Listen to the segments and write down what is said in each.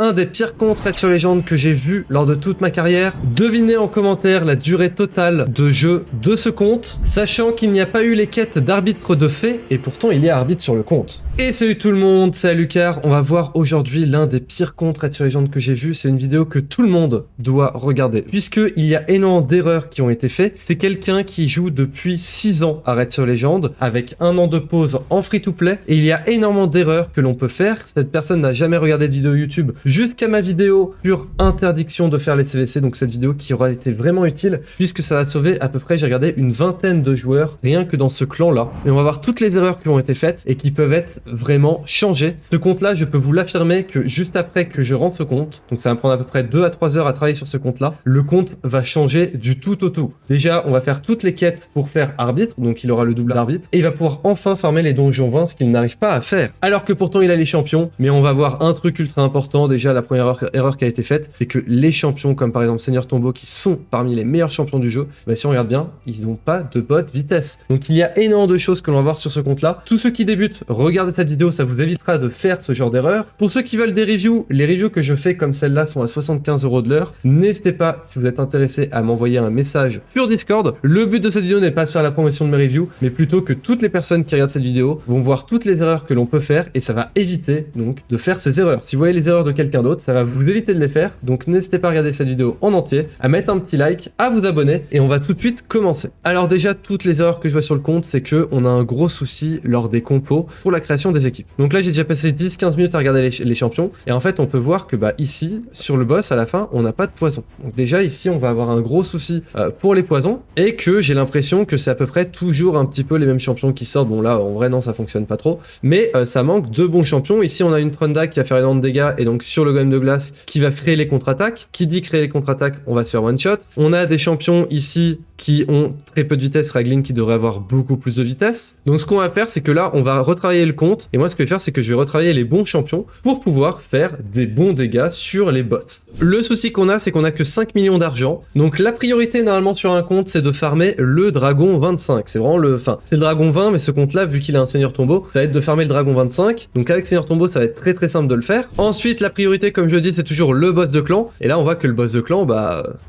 un des pires comptes Red Shadow Legends que j'ai vu lors de toute ma carrière. Devinez en commentaire la durée totale de jeu de ce compte, sachant qu'il n'y a pas eu les quêtes d'arbitre de fait, et pourtant il y a arbitre sur le compte. Et salut tout le monde, c'est Lucas. On va voir aujourd'hui l'un des pires comptes Red Shadow Legends que j'ai vu. C'est une vidéo que tout le monde doit regarder, puisqu'il y a énormément d'erreurs qui ont été faites. C'est quelqu'un qui joue depuis 6 ans à Red Shadow Legends, avec 1 an de pause en free-to-play, et il y a énormément d'erreurs que l'on peut faire. Cette personne n'a jamais regardé de vidéo YouTube jusqu'à ma vidéo sur interdiction de faire les CVC, donc cette vidéo qui aura été vraiment utile, puisque ça va sauver à peu près, j'ai regardé, une vingtaine de joueurs, rien que dans ce clan-là. Et on va voir toutes les erreurs qui ont été faites et qui peuvent être vraiment changées. Ce compte-là, je peux vous l'affirmer que juste après que je rende ce compte, donc ça va me prendre à peu près 2 à 3 heures à travailler sur ce compte-là, le compte va changer du tout au tout. Déjà, on va faire toutes les quêtes pour faire arbitre, donc il aura le double arbitre, et il va pouvoir enfin farmer les donjons 20, ce qu'il n'arrive pas à faire. Alors que pourtant il a les champions, mais on va voir un truc ultra important. Déjà, la première erreur qui a été faite, c'est que les champions, comme par exemple Seigneur Tombeau, qui sont parmi les meilleurs champions du jeu, bah, si on regarde bien, ils n'ont pas de bot vitesse. Donc il y a énormément de choses que l'on va voir sur ce compte-là. Tous ceux qui débutent, regardez cette vidéo, ça vous évitera de faire ce genre d'erreur. Pour ceux qui veulent des reviews, les reviews que je fais comme celle-là sont à 75 € de l'heure. N'hésitez pas, si vous êtes intéressé, à m'envoyer un message sur Discord. Le but de cette vidéo n'est pas de faire la promotion de mes reviews, mais plutôt que toutes les personnes qui regardent cette vidéo vont voir toutes les erreurs que l'on peut faire, et ça va éviter donc de faire ces erreurs. Si vous voyez les erreurs de quelqu'un d'autre, ça va vous éviter de les faire. Donc n'hésitez pas à regarder cette vidéo en entier, à mettre un petit like, à vous abonner, et on va tout de suite commencer. Alors déjà, toutes les erreurs que je vois sur le compte, c'est que on a un gros souci lors des compos pour la création des équipes. Donc là, j'ai déjà passé 10-15 minutes à regarder les champions, et en fait, on peut voir que ici, sur le boss, à la fin, on n'a pas de poison. Donc déjà, ici, on va avoir un gros souci pour les poisons, et que j'ai l'impression que c'est à peu près toujours un petit peu les mêmes champions qui sortent. Bon là, en vrai, non, ça fonctionne pas trop, mais ça manque de bons champions. Ici, on a une Trunda qui va faire énormément de dégâts, et donc sur le golem de glace, qui va créer les contre-attaques. Qui dit créer les contre-attaques, on va se faire one-shot. On a des champions ici qui ont très peu de vitesse, Ragline qui devrait avoir beaucoup plus de vitesse. Donc ce qu'on va faire, c'est que là, on va retravailler le compte, et moi ce que je vais faire, c'est que je vais retravailler les bons champions pour pouvoir faire des bons dégâts sur les bots. Le souci qu'on a, c'est qu'on a que 5 millions d'argent, donc la priorité normalement sur un compte, c'est de farmer le dragon 25. C'est vraiment c'est le dragon 20, mais ce compte-là, vu qu'il a un Seigneur Tombeau, ça va être de farmer le dragon 25. Donc avec Seigneur Tombeau, ça va être très simple de le faire. Ensuite, la priorité, comme je le dis, c'est toujours le boss de clan, et là on voit que le boss de clan,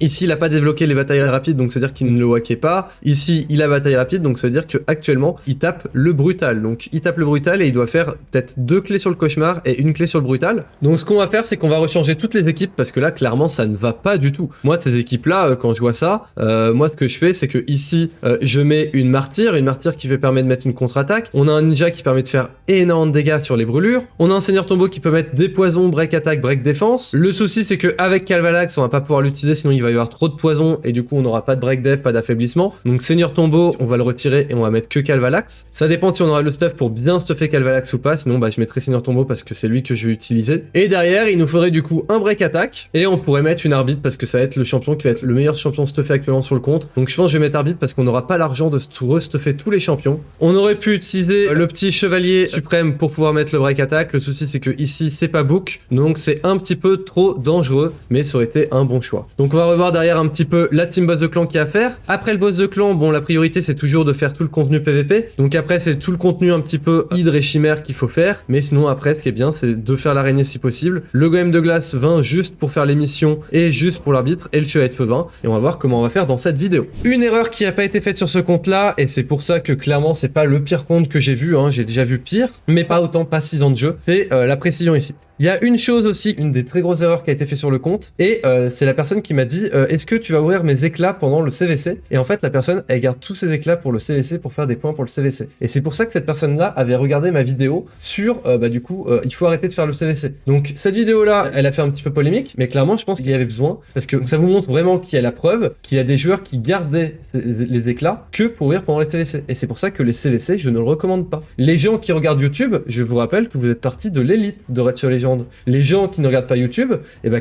ici il a pas débloqué les batailles rapides, donc ça veut dire qu'il ne le wackait pas. Ici il a bataille rapide, donc ça veut dire que actuellement il tape le brutal. Donc il tape le brutal et il doit faire peut-être 2 clés sur le cauchemar et 1 clé sur le brutal. Donc ce qu'on va faire, c'est qu'on va rechanger toutes les équipes, parce que là clairement ça ne va pas du tout. Moi ces équipes là, quand je vois ça, moi ce que je fais, c'est que ici je mets une martyre qui permet de mettre une contre-attaque. On a un ninja qui permet de faire énormément de dégâts sur les brûlures. On a un Seigneur Tombeau qui peut mettre des poisons, break attaque, break défense. Le souci, c'est que avec Calvalax, on va pas pouvoir l'utiliser, sinon il va y avoir trop de poison, et du coup on n'aura pas de break def, pas d'affaiblissement. Donc Seigneur Tombeau, on va le retirer et on va mettre que Calvalax. Ça dépend si on aura le stuff pour bien stuffer Calvalax ou pas, sinon je mettrai Seigneur Tombeau parce que c'est lui que je vais utiliser. Et derrière, il nous faudrait du coup un break attaque, et on pourrait mettre une arbitre parce que ça va être le champion qui va être le meilleur champion stuffé actuellement sur le compte. Donc je pense que je vais mettre arbitre parce qu'on n'aura pas l'argent de restuffer tous les champions. On aurait pu utiliser le petit chevalier suprême pour pouvoir mettre le break attack. Le souci, c'est que ici c'est pas book, donc c'est un petit peu trop dangereux, mais ça aurait été un bon choix. Donc on va revoir derrière un petit peu la team boss de clan qu'il y a à faire. Après le boss de clan, bon, la priorité c'est toujours de faire tout le contenu PVP, donc après c'est tout le contenu un petit peu hydre et chimère qu'il faut faire, mais sinon après ce qui est bien, c'est de faire l'araignée si possible, le golem de glace 20 juste pour faire les missions et juste pour l'arbitre, et le chevalier de feu 20, et on va voir comment on va faire dans cette vidéo. Une erreur qui n'a pas été faite sur ce compte là, et c'est pour ça que clairement c'est pas le pire compte que j'ai vu, hein. J'ai déjà vu pire, mais pas autant, pas 6 ans de jeu, c'est la précision ici. Il y a une chose aussi, une des très grosses erreurs qui a été faite sur le compte, et c'est la personne qui m'a dit est-ce que tu vas ouvrir mes éclats pendant le CVC? Et en fait la personne, elle garde tous ses éclats pour le CVC pour faire des points pour le CVC. Et c'est pour ça que cette personne là avait regardé ma vidéo sur il faut arrêter de faire le CVC. Donc cette vidéo là, elle a fait un petit peu polémique, mais clairement je pense qu'il y avait besoin, parce que ça vous montre vraiment qu'il y a la preuve qu'il y a des joueurs qui gardaient les éclats que pour ouvrir pendant les CVC. Et c'est pour ça que les CVC, je ne le recommande pas. Les gens qui regardent YouTube, je vous rappelle que vous êtes partie de l'élite de Red Shadow Legends. Les gens qui ne regardent pas YouTube,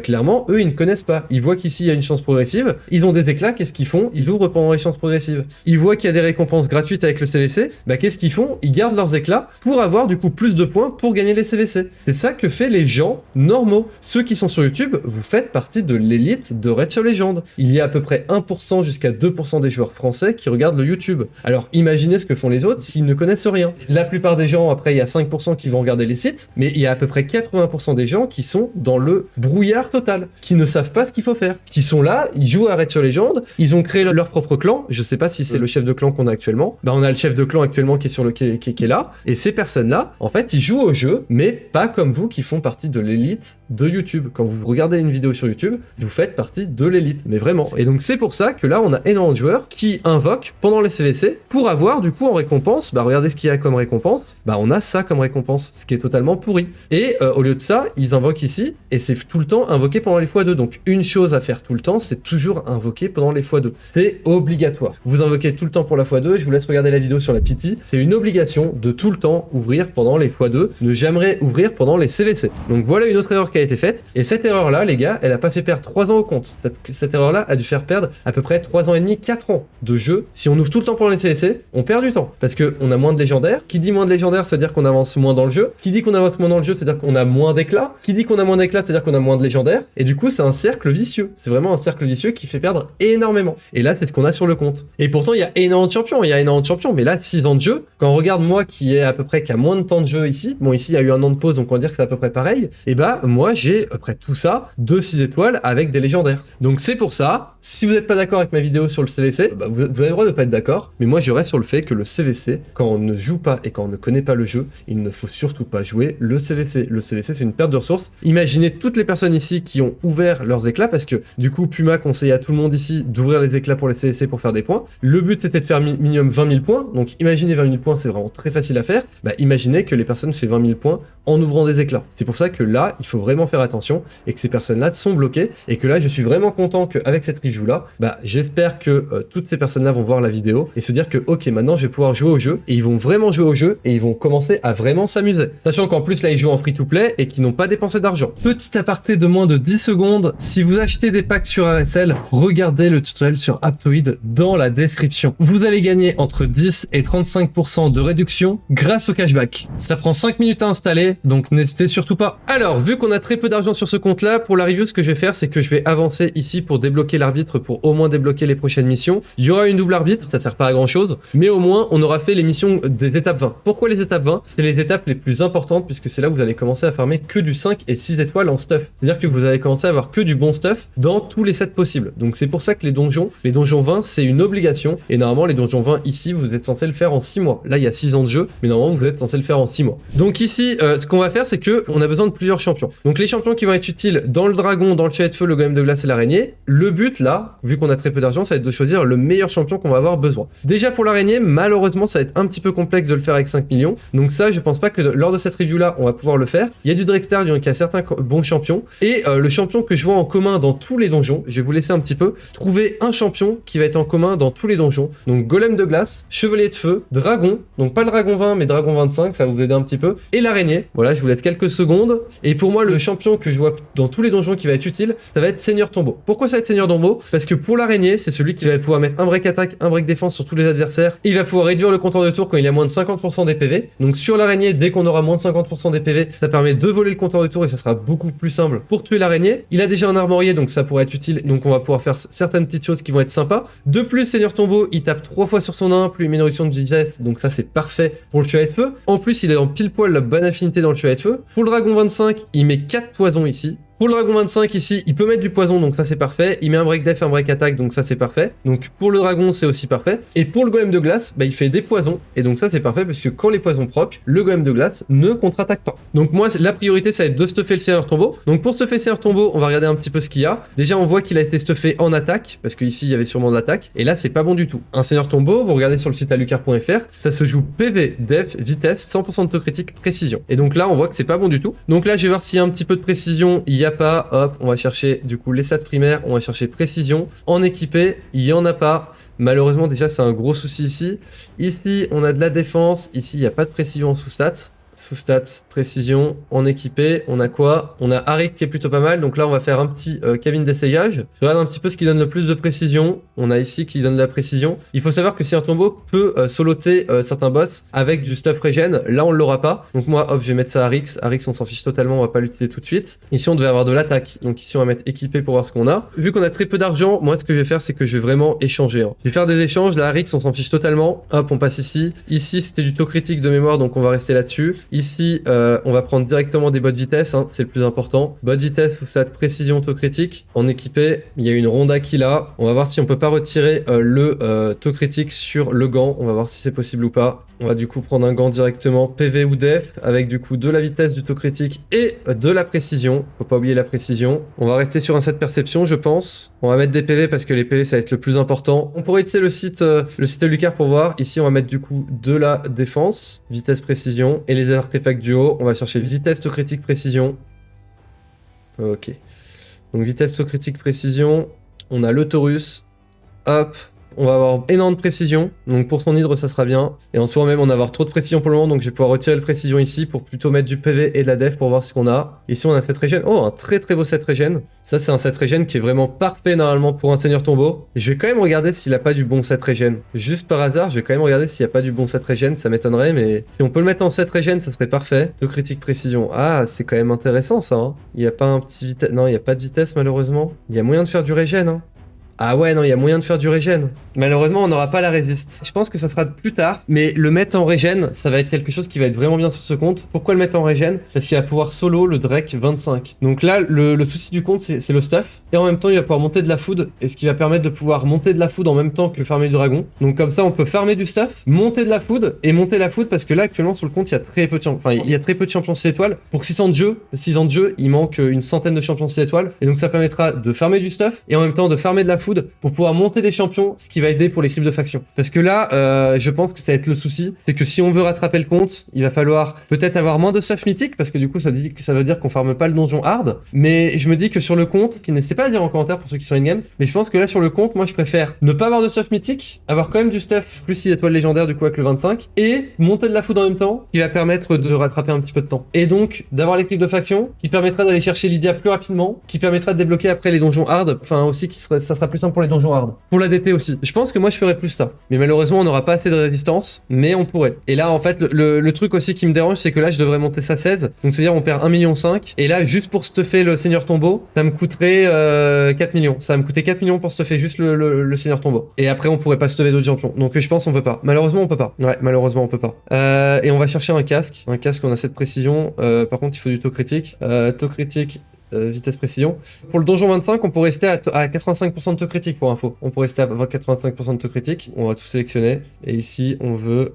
clairement, eux, ils ne connaissent pas. Ils voient qu'ici, il y a une chance progressive, ils ont des éclats, qu'est-ce qu'ils font? Ils ouvrent pendant les chances progressives. Ils voient qu'il y a des récompenses gratuites avec le CVC, qu'est-ce qu'ils font? Ils gardent leurs éclats pour avoir du coup plus de points pour gagner les CVC. C'est ça que fait les gens normaux. Ceux qui sont sur YouTube, vous faites partie de l'élite de Red Shadow Legends. Il y a à peu près 1% jusqu'à 2% des joueurs français qui regardent le YouTube. Alors imaginez ce que font les autres s'ils ne connaissent rien. La plupart des gens, après, il y a 5% qui vont regarder les sites, mais il y a à peu près 80% 80% des gens qui sont dans le brouillard total, qui ne savent pas ce qu'il faut faire, qui sont là, ils jouent à Raid sur Légende, ils ont créé leur propre clan, je sais pas si c'est le chef de clan qu'on a actuellement, bah on a le chef de clan actuellement qui est sur le qui est là, et ces personnes-là, en fait, ils jouent au jeu, mais pas comme vous qui font partie de l'élite de YouTube. Quand vous regardez une vidéo sur YouTube, vous faites partie de l'élite, mais vraiment. Et donc c'est pour ça que là, on a énormément de joueurs qui invoquent pendant les CVC pour avoir du coup en récompense, bah regardez ce qu'il y a comme récompense, bah on a ça comme récompense, ce qui est totalement pourri. Et au lieu de ça, ils invoquent ici, et c'est tout le temps invoqué pendant les x2. Donc une chose à faire tout le temps, c'est toujours invoquer pendant les x2. C'est obligatoire. Vous invoquez tout le temps pour la x2, je vous laisse regarder la vidéo sur la pity, c'est une obligation de tout le temps ouvrir pendant les x2, ne jamais ouvrir pendant les CVC. Donc voilà une autre erreur qui a été faite, et cette erreur là les gars, elle a pas fait perdre 3 ans au compte. Cette erreur là a dû faire perdre à peu près 3 ans et demi, 4 ans de jeu. Si on ouvre tout le temps pendant les CVC, on perd du temps, parce que on a moins de légendaires. Qui dit moins de légendaires, c'est à dire qu'on avance moins dans le jeu. Qui dit qu'on avance moins dans le jeu, c'est à dire qu'on a moins d'éclats. Qui dit qu'on a moins d'éclats, c'est à dire qu'on a moins de légendaires, et du coup c'est un cercle vicieux. C'est vraiment un cercle vicieux qui fait perdre énormément. Et là c'est ce qu'on a sur le compte. Et pourtant il y a énormément de champions, mais là 6 ans de jeu, quand on regarde moi qui est à peu près qu'à moins de temps de jeu ici, bon ici il y a eu un an de pause donc on va dire que c'est à peu près pareil, et bah moi j'ai à peu près tout ça de 6 étoiles avec des légendaires. Donc c'est pour ça, si vous n'êtes pas d'accord avec ma vidéo sur le CVC, bah vous avez le droit de pas être d'accord, mais moi je reste sur le fait que le CVC, quand on ne joue pas et quand on ne connaît pas le jeu, il ne faut surtout pas jouer le CVC. Le CVC c'est une perte de ressources. Imaginez toutes les personnes ici qui ont ouvert leurs éclats, parce que du coup Puma conseille à tout le monde ici d'ouvrir les éclats pour les CVC pour faire des points. Le but c'était de faire minimum 20 000 points, donc imaginez 20 000 points, c'est vraiment très facile à faire. Bah imaginez que les personnes font 20 000 points en ouvrant des éclats. C'est pour ça que là, il faut vraiment faire attention et que ces personnes-là sont bloquées, et que là, je suis vraiment content qu'avec cette review-là, bah j'espère que toutes ces personnes-là vont voir la vidéo et se dire que ok, maintenant je vais pouvoir jouer au jeu, et ils vont vraiment jouer au jeu et ils vont commencer à vraiment s'amuser. Sachant qu'en plus là, ils jouent en free-to-play et qu'ils n'ont pas dépensé d'argent. Petit aparté de moins de 10 secondes, si vous achetez des packs sur RSL, regardez le tutoriel sur Aptoide dans la description. Vous allez gagner entre 10 et 35% de réduction grâce au cashback. Ça prend 5 minutes à installer, donc n'hésitez surtout pas. Alors, vu qu'on a très peu d'argent sur ce compte-là, pour la review, ce que je vais faire, c'est que je vais avancer ici pour débloquer l'arbitre, pour au moins débloquer les prochaines missions. Il y aura une double arbitre, ça sert pas à grand-chose, mais au moins, on aura fait les missions des étapes 20. Pourquoi les étapes 20? C'est les étapes les plus importantes, puisque c'est là où vous allez commencer à farmer que du 5 et 6 étoiles en stuff. C'est-à-dire que vous allez commencer à avoir que du bon stuff dans tous les sets possibles. Donc c'est pour ça que les donjons 20, c'est une obligation, et normalement, les donjons 20 ici, vous êtes censé le faire en 6 mois. Là, il y a 6 ans de jeu, mais normalement, vous êtes censé le faire en 6 mois. Donc ici, ce qu'on va faire, c'est que on a besoin de plusieurs champions. Donc les champions qui vont être utiles dans le dragon, dans le chariot de feu, le golem de glace et l'araignée. Le but là, vu qu'on a très peu d'argent, ça va être de choisir le meilleur champion qu'on va avoir besoin. Déjà pour l'araignée, malheureusement, ça va être un petit peu complexe de le faire avec 5 millions. Donc ça, je pense pas que lors de cette review là, on va pouvoir le faire. Il y a du Drexter, donc il y a certains bons champions. Et le champion que je vois en commun dans tous les donjons, je vais vous laisser un petit peu trouver un champion qui va être en commun dans tous les donjons. Donc golem de glace, chevalier de feu, dragon, donc pas le dragon 20 mais dragon 25, ça va vous aider un petit peu, et l'araignée. Voilà, je vous laisse quelques secondes. Et pour moi, le champion que je vois dans tous les donjons qui va être utile, ça va être Seigneur Tombeau. Pourquoi ça va être Seigneur Tombeau? Parce que pour l'araignée, c'est celui qui va pouvoir mettre un break attaque, un break défense sur tous les adversaires. Il va pouvoir réduire le compteur de tour quand il a moins de 50% des PV. Donc sur l'araignée, dès qu'on aura moins de 50% des PV, ça permet de voler le compteur de tour et ça sera beaucoup plus simple pour tuer l'araignée. Il a déjà un armorier, donc ça pourrait être utile. Donc on va pouvoir faire certaines petites choses qui vont être sympas. De plus, Seigneur Tombeau, il tape 3 fois sur son 1, plus une réduction de vitesse, donc ça c'est parfait pour le chevalier de feu. En plus, il est en pile poil la bonne affinité dans le chevalier de feu. Pour le dragon 25, il met 4 poisons ici. Pour le dragon 25 ici, il peut mettre du poison, donc ça c'est parfait. Il met un break def, un break attaque, donc ça c'est parfait. Donc pour le dragon, c'est aussi parfait. Et pour le golem de glace, bah, il fait des poisons, et donc ça c'est parfait, parce que quand les poisons proc, le golem de glace ne contre-attaque pas. Donc moi, la priorité, ça va être de stuffer le Seigneur Tombeau. Donc pour stuffer le Seigneur Tombeau, on va regarder un petit peu ce qu'il y a. Déjà, on voit qu'il a été stuffé en attaque, parce qu'ici il y avait sûrement de l'attaque, et là c'est pas bon du tout. Un Seigneur Tombeau, vous regardez sur le site alucard.fr, ça se joue PV, def, vitesse, 100% de taux critique, précision. Et donc là, on voit que c'est pas bon du tout. Donc là, je vais voir s'il y a un petit peu de précision. Il y a pas, hop, on va chercher du coup les stats primaires, on va chercher précision. En équipé, il y en a pas. Malheureusement, déjà, c'est un gros souci ici. Ici, on a de la défense. Ici, il n'y a pas de précision en sous-stats. Sous-stats, précision, en équipé, on a quoi? On a Harik qui est plutôt pas mal, donc là on va faire un petit cabine d'essayage. Je regarde un petit peu ce qui donne le plus de précision. On a ici qui donne de la précision. Il faut savoir que si un tombeau peut soloter certains boss avec du stuff regen, là on l'aura pas. Donc moi hop, je vais mettre ça à Arix. Arix on s'en fiche totalement, on va pas l'utiliser tout de suite. Ici on devait avoir de l'attaque, donc ici on va mettre équipé pour voir ce qu'on a. Vu qu'on a très peu d'argent, moi ce que je vais faire c'est que je vais vraiment échanger. Hein. Je vais faire des échanges, là Arix on s'en fiche totalement. Hop, on passe ici. Ici c'était du taux critique de mémoire, donc on va rester là-dessus. Ici, on va prendre directement des bottes vitesse, hein, c'est le plus important. Bottes vitesse ou ça de précision auto-critique. En équipé, il y a une Ronda qui l'a. On va voir si on peut pas retirer le auto-critique sur le gant. On va voir si c'est possible ou pas. On va du coup prendre un gant directement PV ou def avec du coup de la vitesse, du taux critique et de la précision. Faut pas oublier la précision. On va rester sur un set perception, je pense. On va mettre des PV parce que les PV ça va être le plus important. On pourrait utiliser le site de Lucar pour voir. Ici on va mettre du coup de la défense, vitesse, précision et les artefacts du haut. On va chercher vitesse, taux critique, précision. Ok. Donc vitesse, taux critique, précision. On a le Taurus. Hop. On va avoir énorme de précision, donc pour son hydre ça sera bien. Et en soi même on va avoir trop de précision pour le moment, donc je vais pouvoir retirer le précision ici pour plutôt mettre du PV et de la def pour voir ce qu'on a. Ici on a cette régène, oh un très très beau set régène. Ça c'est un set régène qui est vraiment parfait normalement pour un seigneur tombeau. Et je vais quand même regarder s'il a pas du bon set régène. Juste par hasard je vais quand même regarder s'il n'y a pas du bon set régène, ça m'étonnerait mais si on peut le mettre en set régène ça serait parfait. De critique précision, ah c'est quand même intéressant ça hein. Il n'y a pas un petit vitesse, non il n'y a pas de vitesse malheureusement. Il y a moyen de faire du régène hein. Ah ouais, non, il y a moyen de faire du régène. Malheureusement, on n'aura pas la résiste. Je pense que ça sera plus tard, mais le mettre en régène, ça va être quelque chose qui va être vraiment bien sur ce compte. Pourquoi le mettre en régène? Parce qu'il va pouvoir solo le Drake 25. Donc là, le souci du compte, c'est le stuff. Et en même temps, il va pouvoir monter de la food, et ce qui va permettre de pouvoir monter de la food en même temps que farmer du dragon. Donc comme ça, on peut farmer du stuff, monter de la food, et monter la food, parce que là, actuellement, sur le compte, il y a très peu de champions. Enfin, il y a très peu de champions 6 étoiles. Pour 6 ans de jeu, il manque une centaine de champions 6 étoiles. Et donc ça permettra de farmer du stuff, et en même temps de farmer de la food pour pouvoir monter des champions, ce qui va aider pour les clips de faction. Parce que là, je pense que ça va être le souci, c'est que si on veut rattraper le compte, il va falloir peut-être avoir moins de stuff mythique, parce que du coup ça veut dire qu'on farme pas le donjon hard, mais je me dis que sur le compte, qui n'hésitez pas à dire en commentaire pour ceux qui sont in-game, mais je pense que là sur le compte, moi je préfère ne pas avoir de stuff mythique, avoir quand même du stuff plus 6 étoiles légendaires du coup avec le 25, et monter de la foudre en même temps, qui va permettre de rattraper un petit peu de temps. Et donc d'avoir les clips de faction, qui permettra d'aller chercher Lydia plus rapidement, qui permettra de débloquer après les donjons hard, enfin aussi ça sera plus simple pour les donjons hard. Pour la DT aussi. Je pense que moi je ferais plus ça. Mais malheureusement on n'aura pas assez de résistance, mais on pourrait. Et là en fait le truc aussi qui me dérange c'est que là je devrais monter ça 16. Donc c'est à dire on perd 1,5 million. Et là juste pour stuffer le seigneur tombeau, ça me coûterait 4 millions. Ça va me coûter 4 millions pour stuffer juste le seigneur tombeau. Et après on pourrait pas stuffer d'autres champions. Donc je pense on peut pas. Malheureusement on peut pas. Ouais malheureusement on peut pas. Et on va chercher un casque. Un casque on a cette précision. Par contre il faut du taux critique. Taux critique. Vitesse précision. Pour le donjon 25, on peut rester à 85% de taux critique pour info. On peut rester à 85% de taux critique. On va tout sélectionner. Et ici, on veut...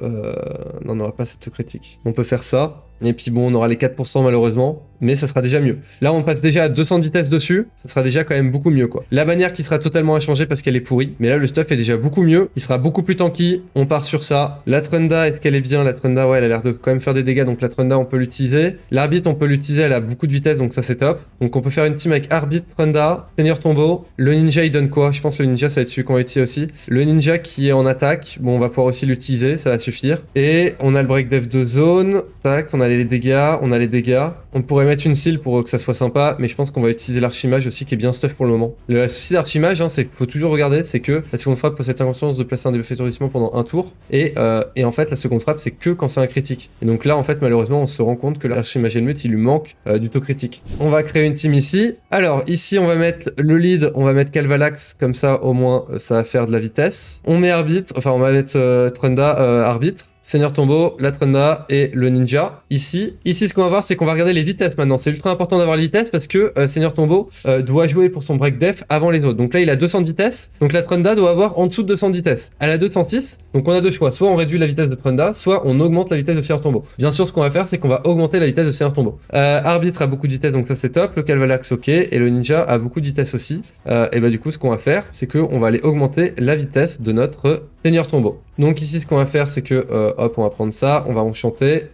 Non, on n'aura pas cette taux critique. On peut faire ça. Et puis bon, on aura les 4% malheureusement, mais ça sera déjà mieux. Là, on passe déjà à 200 de vitesse dessus, ça sera déjà quand même beaucoup mieux quoi. La bannière qui sera totalement inchangée parce qu'elle est pourrie, mais là, le stuff est déjà beaucoup mieux. Il sera beaucoup plus tanky, on part sur ça. La Trunda, est-ce qu'elle est bien? La Trunda, ouais, elle a l'air de quand même faire des dégâts, donc la Trunda, on peut l'utiliser. L'arbitre, on peut l'utiliser, elle a beaucoup de vitesse, donc ça c'est top. Donc on peut faire une team avec arbitre, Trunda, seigneur tombeau. Le ninja, il donne quoi? Je pense que le ninja, ça va être celui qu'on va utiliser aussi. Le ninja qui est en attaque, bon, on va pouvoir aussi l'utiliser, ça va suffire. Et on a le break def de zone, tac, on a les dégâts, on pourrait mettre une seal pour que ça soit sympa, mais je pense qu'on va utiliser l'archimage aussi qui est bien stuff pour le moment. Le souci d'archimage, hein, c'est qu'il faut toujours regarder, c'est que la seconde frappe possède 50 chances de placer un debuff étourdissement pendant un tour, et en fait la seconde frappe c'est que quand c'est un critique. Et donc là en fait malheureusement on se rend compte que l'archimage Helmut il lui manque du taux critique. On va créer une team ici. Alors ici on va mettre le lead, on va mettre Calvalax, comme ça au moins ça va faire de la vitesse. On met arbitre, enfin on va mettre Trunda arbitre. Seigneur tombeau, la Trunda et le ninja. Ici ce qu'on va voir, c'est qu'on va regarder les vitesses maintenant. C'est ultra important d'avoir les vitesses parce que Seigneur tombeau doit jouer pour son break def avant les autres. Donc là, il a 200 de vitesse. Donc la Trunda doit avoir en dessous de 200 de vitesse. Elle a 206. Donc on a deux choix. Soit on réduit la vitesse de Trunda, soit on augmente la vitesse de Seigneur tombeau. Bien sûr, ce qu'on va faire, c'est qu'on va augmenter la vitesse de Seigneur tombeau. Arbitre a beaucoup de vitesse, donc ça c'est top. Le Calvalax, ok. Et le ninja a beaucoup de vitesse aussi. Et bah du coup, ce qu'on va faire, c'est qu'on va aller augmenter la vitesse de notre Seigneur tombeau. Donc ici, ce qu'on va faire, c'est que, hop, on va prendre ça, on va enchanter,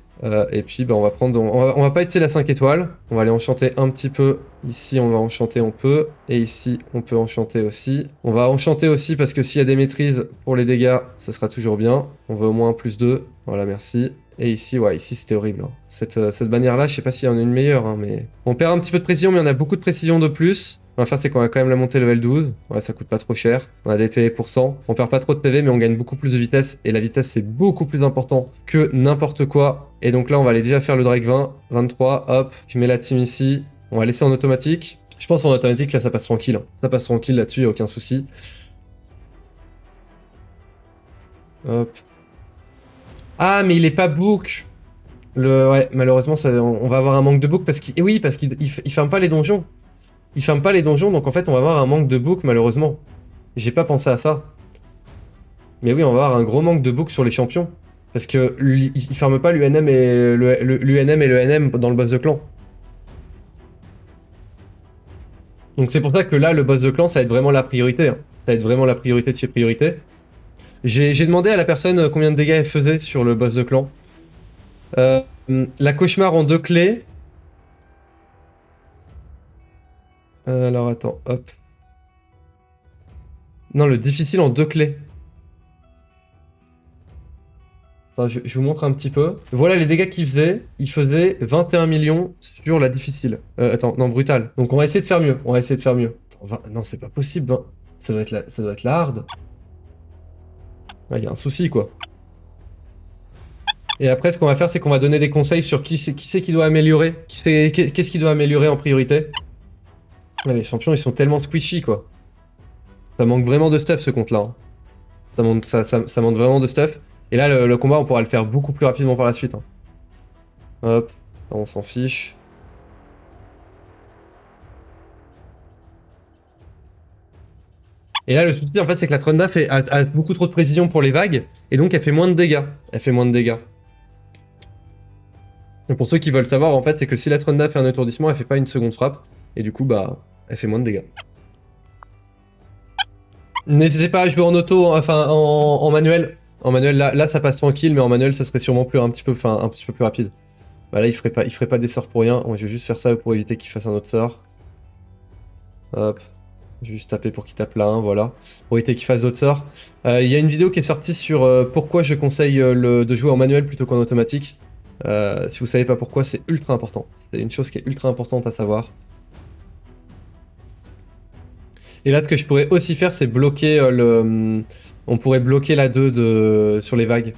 et puis bah, on va prendre, on va pas utiliser la 5 étoiles, on va aller enchanter un petit peu. Ici, on va enchanter, on peut, et ici, on peut enchanter aussi. On va enchanter aussi parce que s'il y a des maîtrises pour les dégâts, ça sera toujours bien. On veut au moins +2, voilà, merci. Et ici, ouais, ici c'était horrible. Hein. Cette bannière-là, je sais pas s'il y en a une meilleure, hein, mais... On perd un petit peu de précision, mais on a beaucoup de précision de plus. On va faire, c'est qu'on va quand même la monter level 12. Ouais, ça coûte pas trop cher. On a des PV pour 100. On perd pas trop de PV, mais on gagne beaucoup plus de vitesse. Et la vitesse, c'est beaucoup plus important que n'importe quoi. Et donc là, on va aller déjà faire le Drake 20. 23, hop. Je mets la team ici. On va laisser en automatique. Je pense en automatique, là, ça passe tranquille. Hein. Ça passe tranquille là-dessus, y a aucun souci. Hop. Ah, mais il est pas book. Ouais, malheureusement, on va avoir un manque de book parce qu'il... et oui, parce qu'il ferme pas les donjons. Il ferme pas les donjons, donc en fait, on va avoir un manque de book, malheureusement. J'ai pas pensé à ça. Mais oui, on va avoir un gros manque de book sur les champions. Parce que il ferme pas l'UNM et l'UNM et le NM dans le boss de clan. Donc c'est pour ça que là, le boss de clan, ça va être vraiment la priorité, hein. Ça va être vraiment la priorité de chez priorité. J'ai demandé à la personne combien de dégâts elle faisait sur le boss de clan. Euh, la cauchemar en 2 clés. Alors attends, hop. Non, le difficile en 2 clés. Attends, je vous montre un petit peu. Voilà les dégâts qu'il faisait. Il faisait 21 millions sur la difficile. Attends, non, brutal. Donc on va essayer de faire mieux. On va essayer de faire mieux. Attends, non, c'est pas possible. Ça doit être la hard. Il y a un souci, quoi. Et après, ce qu'on va faire, c'est qu'on va donner des conseils sur qui c'est qui doit améliorer. Qu'est-ce qui doit améliorer en priorité. Ouais, les champions, ils sont tellement squishy, quoi. Ça manque vraiment de stuff, ce compte-là, hein. Ça manque vraiment de stuff. Et là, le combat, on pourra le faire beaucoup plus rapidement par la suite, hein. Hop, on s'en fiche. Et là, le souci, en fait, c'est que la Trunda a beaucoup trop de précision pour les vagues, et donc elle fait moins de dégâts. Elle fait moins de dégâts. Et pour ceux qui veulent savoir, en fait, c'est que si la Trunda fait un étourdissement, elle fait pas une seconde frappe, et du coup, bah, elle fait moins de dégâts. N'hésitez pas à jouer en auto, enfin, en manuel. En manuel, là, ça passe tranquille, mais en manuel, ça serait sûrement un petit peu plus rapide. Bah là, il ferait pas des sorts pour rien. Je vais juste faire ça pour éviter qu'il fasse un autre sort. Hop. Je vais juste taper pour qu'il tape là 1, voilà. Pour éviter qu'il fasse d'autres sorts. Il y a une vidéo qui est sortie sur pourquoi je conseille de jouer en manuel plutôt qu'en automatique. Si vous savez pas pourquoi, c'est ultra important. C'est une chose qui est ultra importante à savoir. Et là, ce que je pourrais aussi faire, c'est bloquer on pourrait bloquer la 2 sur les vagues.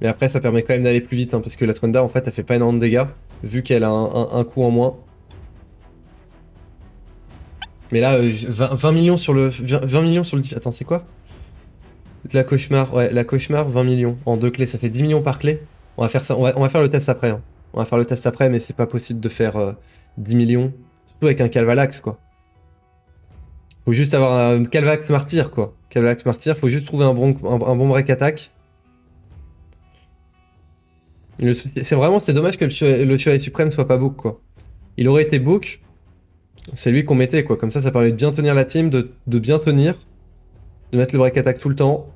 Mais après, ça permet quand même d'aller plus vite, hein, parce que la Trunda, en fait, elle fait pas énormément de dégâts, vu qu'elle a un coup en moins. Mais là, 20 millions sur le... 20 millions sur le... Attends, c'est quoi? La cauchemar, ouais, la cauchemar, 20 millions. En 2 clés, ça fait 10 millions par clé. On va faire ça, on va faire le test après, hein. On va faire le test après, mais c'est pas possible de faire 10 millions. Surtout avec un Calvalax, quoi. Faut juste avoir un Calvalax Martyr, quoi. Calvalax Martyr, faut juste trouver un bon break attack. C'est dommage que le Chevalier Suprême soit pas book, quoi. Il aurait été book, c'est lui qu'on mettait, quoi. Comme ça permet de bien tenir la team, de bien tenir, de mettre le break attack tout le temps.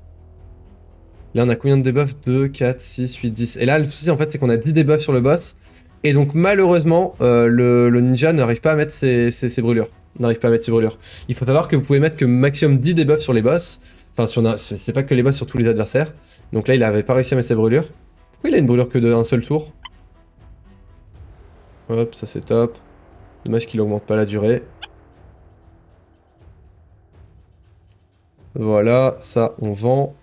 Là, on a combien de debuffs? 2, 4, 6, 8, 10. Et là, le souci, en fait, c'est qu'on a 10 debuffs sur le boss. Et donc, malheureusement, le ninja n'arrive pas à mettre ses brûlures. N'arrive pas à mettre ses brûlures. Il faut savoir que vous pouvez mettre que maximum 10 debuffs sur les boss. Enfin, c'est pas que les boss, sur tous les adversaires. Donc là, il avait pas réussi à mettre ses brûlures. Pourquoi il a une brûlure que d'un seul tour? Hop, ça c'est top. Dommage qu'il augmente pas la durée. Voilà, ça, on vend.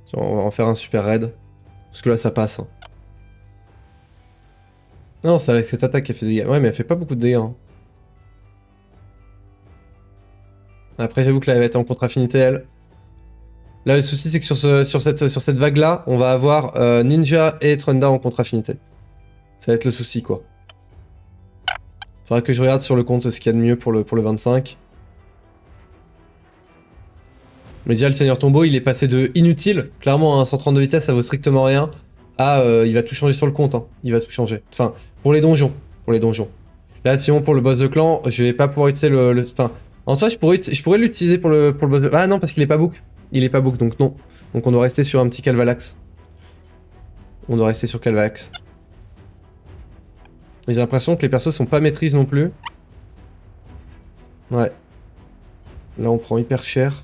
Tiens, on va en faire un super raid. Parce que là, ça passe, hein. Non, c'est avec cette attaque qui a fait des dégâts. Ouais, mais elle fait pas beaucoup de dégâts, hein. Après, j'avoue que là, elle va être en contre-affinité, elle. Là, le souci, c'est que sur cette vague-là, on va avoir Ninja et Trunda en contre-affinité. Ça va être le souci, quoi. Faudra que je regarde sur le compte ce qu'il y a de mieux pour le 25. Mais déjà, le Seigneur Tombeau, il est passé de inutile, clairement, un 132 vitesse, ça vaut strictement rien, à il va tout changer sur le compte, hein. Il va tout changer. Enfin, pour les donjons. Pour les donjons. Là, sinon, pour le boss de clan, je vais pas pouvoir utiliser enfin, en soi, je pourrais l'utiliser pour le boss de... Ah non, parce qu'il est pas book. Il est pas book, donc non. Donc on doit rester sur un petit Calvalax. On doit rester sur Calvalax. J'ai l'impression que les persos sont pas maîtrises non plus. Ouais. Là, on prend hyper cher.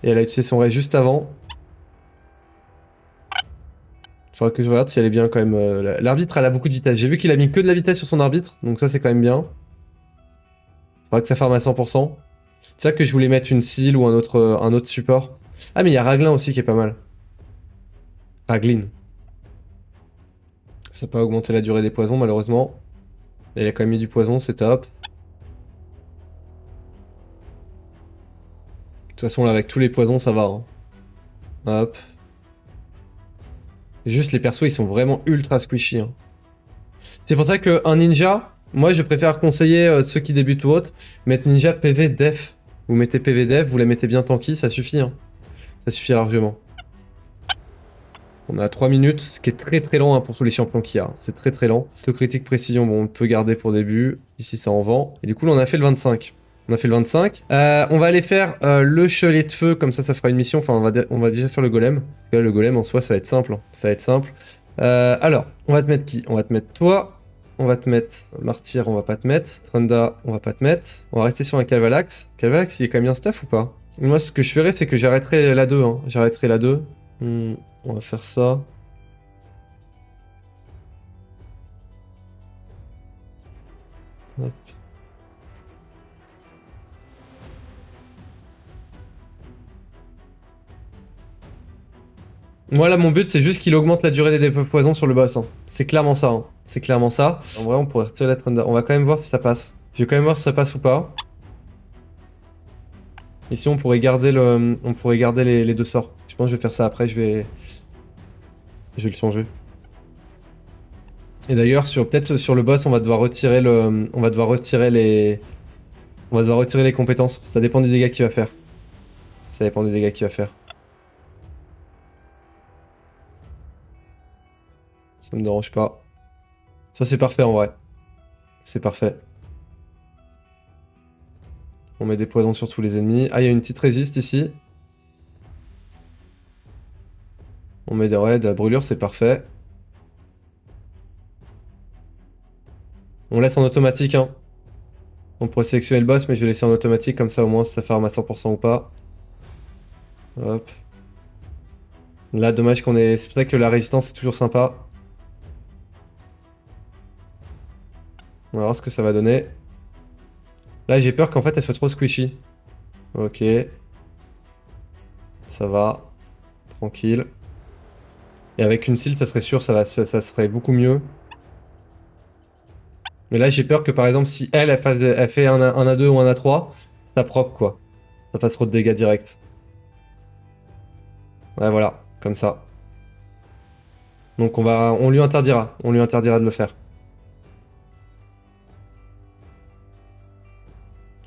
Et elle a utilisé son raid juste avant. Faudra que je regarde si elle est bien quand même. L'arbitre, elle a beaucoup de vitesse. J'ai vu qu'il a mis que de la vitesse sur son arbitre, donc ça c'est quand même bien. Faudra que ça farme à 100%. C'est ça que je voulais mettre une seal ou un autre support. Ah mais il y a Raglin aussi qui est pas mal. Raglin. Ça n'a pas augmenté la durée des poisons malheureusement. Il a quand même mis du poison, c'est top. De toute façon là avec tous les poisons ça va, hein. Hop. Juste les persos, ils sont vraiment ultra squishy. Hein. C'est pour ça qu'un ninja, moi je préfère conseiller ceux qui débutent ou autres, mettre ninja PV def. Vous mettez PV def, vous la mettez bien tanky, ça suffit. Hein. Ça suffit largement. On a 3 minutes, ce qui est très très lent hein, pour tous les champions qu'il y a. C'est très très lent. Taux critique précision, bon, on peut garder pour début. Ici, ça en vend. Et du coup, là, on a fait le 25. On a fait le 25. On va aller faire le chelet de feu, comme ça fera une mission. Enfin, on va déjà faire le golem. Parce que là, le golem, en soi, ça va être simple. Hein. Ça va être simple. Alors, on va te mettre qui? On va te mettre toi. On va te mettre Martyr, on va pas te mettre. Trunda, on va pas te mettre. On va rester sur un Calvalax. Calvalax, il est quand même bien stuff ou pas? Moi, ce que je ferais, c'est que j'arrêterai la 2. Hein. J'arrêterai la 2. On va faire ça. Hop. Moi là mon but c'est juste qu'il augmente la durée des dépôts poison sur le boss. Hein. C'est clairement ça. Hein. C'est clairement ça. En vrai on pourrait retirer la Trunda. On va quand même voir si ça passe. Je vais quand même voir si ça passe ou pas. Ici on pourrait garder les deux sorts. Je pense que je vais faire ça après. Je vais le changer. Et d'ailleurs peut-être sur le boss on va devoir retirer les compétences. Ça dépend des dégâts qu'il va faire. Ça dépend des dégâts qu'il va faire. Ça me dérange pas. Ça c'est parfait en vrai. C'est parfait. On met des poisons sur tous les ennemis. Ah, il y a une petite résiste ici. On met de la brûlure, c'est parfait. On laisse en automatique, hein. On pourrait sélectionner le boss, mais je vais laisser en automatique, comme ça au moins ça farm à 100% ou pas. Hop. Là, dommage qu'on ait... C'est pour ça que la résistance est toujours sympa. On va voir ce que ça va donner. Là, j'ai peur qu'en fait, elle soit trop squishy. Ok. Ça va. Tranquille. Et avec une seal, ça serait sûr, ça serait beaucoup mieux. Mais là, j'ai peur que par exemple, si elle fait un A2 ou un A3, ça proc quoi. Ça fasse trop de dégâts directs. Ouais, voilà, comme ça. Donc on lui interdira. On lui interdira de le faire.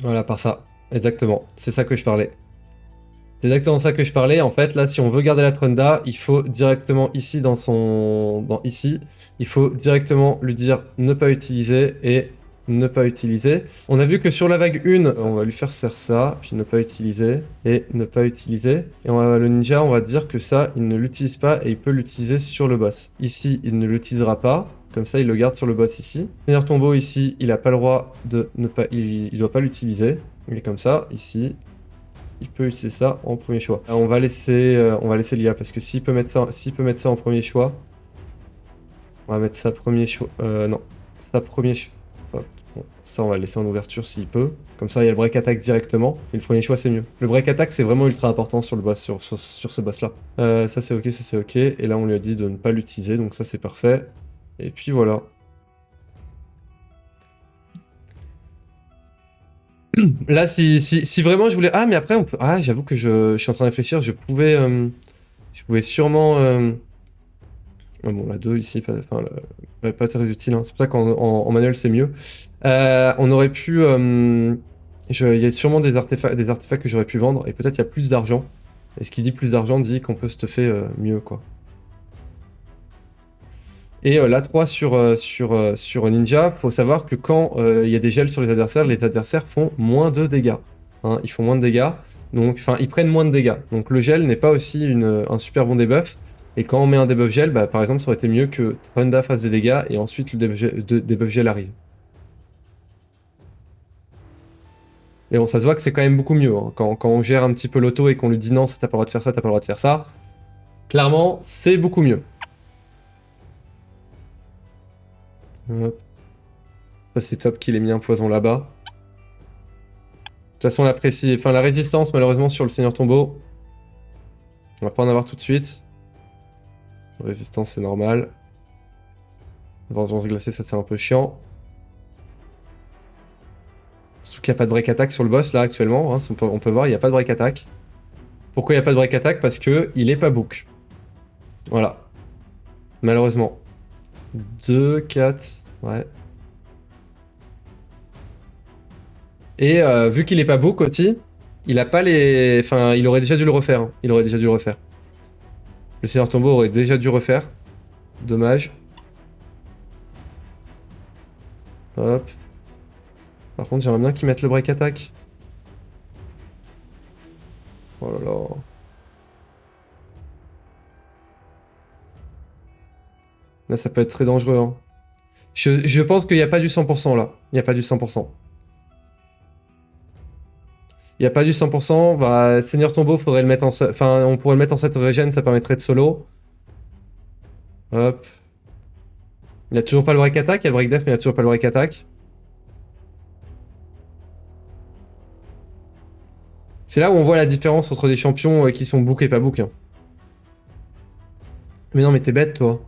Voilà, par ça. Exactement. C'est ça que je parlais. C'est exactement ça que je parlais. En fait, là, si on veut garder la Trunda, il faut directement ici, ici, il faut directement lui dire ne pas utiliser et ne pas utiliser. On a vu que sur la vague 1, on va lui faire ça, puis ne pas utiliser et ne pas utiliser. Et le ninja, on va dire que ça, il ne l'utilise pas et il peut l'utiliser sur le boss. Ici, il ne l'utilisera pas. Comme ça, il le garde sur le boss ici. Seigneur tombeau ici, il n'a pas le droit de ne pas... Il doit pas l'utiliser. Il est comme ça, ici. Il peut utiliser ça en premier choix. On va laisser l'IA parce que s'il peut mettre ça en premier choix, on va mettre ça premier choix. Non, ça premier choix. Bon, ça on va le laisser en ouverture s'il peut. Comme ça il y a le break attack directement. Et le premier choix c'est mieux. Le break attack c'est vraiment ultra important sur le boss, sur ce boss là. Ça c'est ok, ça c'est ok. Et là on lui a dit de ne pas l'utiliser, donc ça c'est parfait. Et puis voilà. Là, si vraiment je voulais... Ah, mais après, on peut... Ah, j'avoue que je suis en train de réfléchir. Je pouvais sûrement... Ah bon, la 2 ici, pas très utile. Hein. C'est pour ça qu'en manuel, c'est mieux. On aurait pu... Il y a sûrement des artefacts que j'aurais pu vendre. Et peut-être il y a plus d'argent. Et ce qui dit plus d'argent dit qu'on peut stuffer mieux, quoi. Et l'A3 sur Ninja, faut savoir que quand il y a des gels sur les adversaires font moins de dégâts. Hein, ils font moins de dégâts, donc enfin ils prennent moins de dégâts. Donc le gel n'est pas aussi un super bon debuff. Et quand on met un debuff gel, bah, par exemple ça aurait été mieux que Trunda fasse des dégâts et ensuite le debuff gel arrive. Et bon, ça se voit que c'est quand même beaucoup mieux. Hein. Quand on gère un petit peu l'auto et qu'on lui dit non, t'as pas le droit de faire ça, t'as pas le droit de faire ça, clairement c'est beaucoup mieux. Hop. Ça c'est top qu'il ait mis un poison là-bas. De toute façon la résistance malheureusement sur le Seigneur Tombeau, on va pas en avoir tout de suite. La résistance c'est normal. Vengeance glacée ça c'est un peu chiant. Surtout qu'il n'y a pas de break attack sur le boss là actuellement, hein, on peut voir il n'y a pas de break attack. Pourquoi il n'y a pas de break attack? Parce que il est pas book. Voilà. Malheureusement. 2, 4, ouais. Et vu qu'il est pas book aussi, il a pas les... Enfin, il aurait déjà dû le refaire. Hein. Il aurait déjà dû le refaire. Le Seigneur Tombeau aurait déjà dû refaire. Dommage. Hop. Par contre, j'aimerais bien qu'ils mettent le break attack. Oh là là. Là, ça peut être très dangereux. Hein. Je pense qu'il n'y a pas du 100% là. Il n'y a pas du 100%. Il n'y a pas du 100%. Bah, Seigneur Tombeau, faudrait le mettre en... Enfin, on pourrait le mettre en 7 régène, ça permettrait de solo. Hop. Il a toujours pas le break attack. Il y a le break def, mais il a toujours pas le break attack. C'est là où on voit la différence entre des champions qui sont book et pas book. Hein. Mais non, mais t'es bête, toi.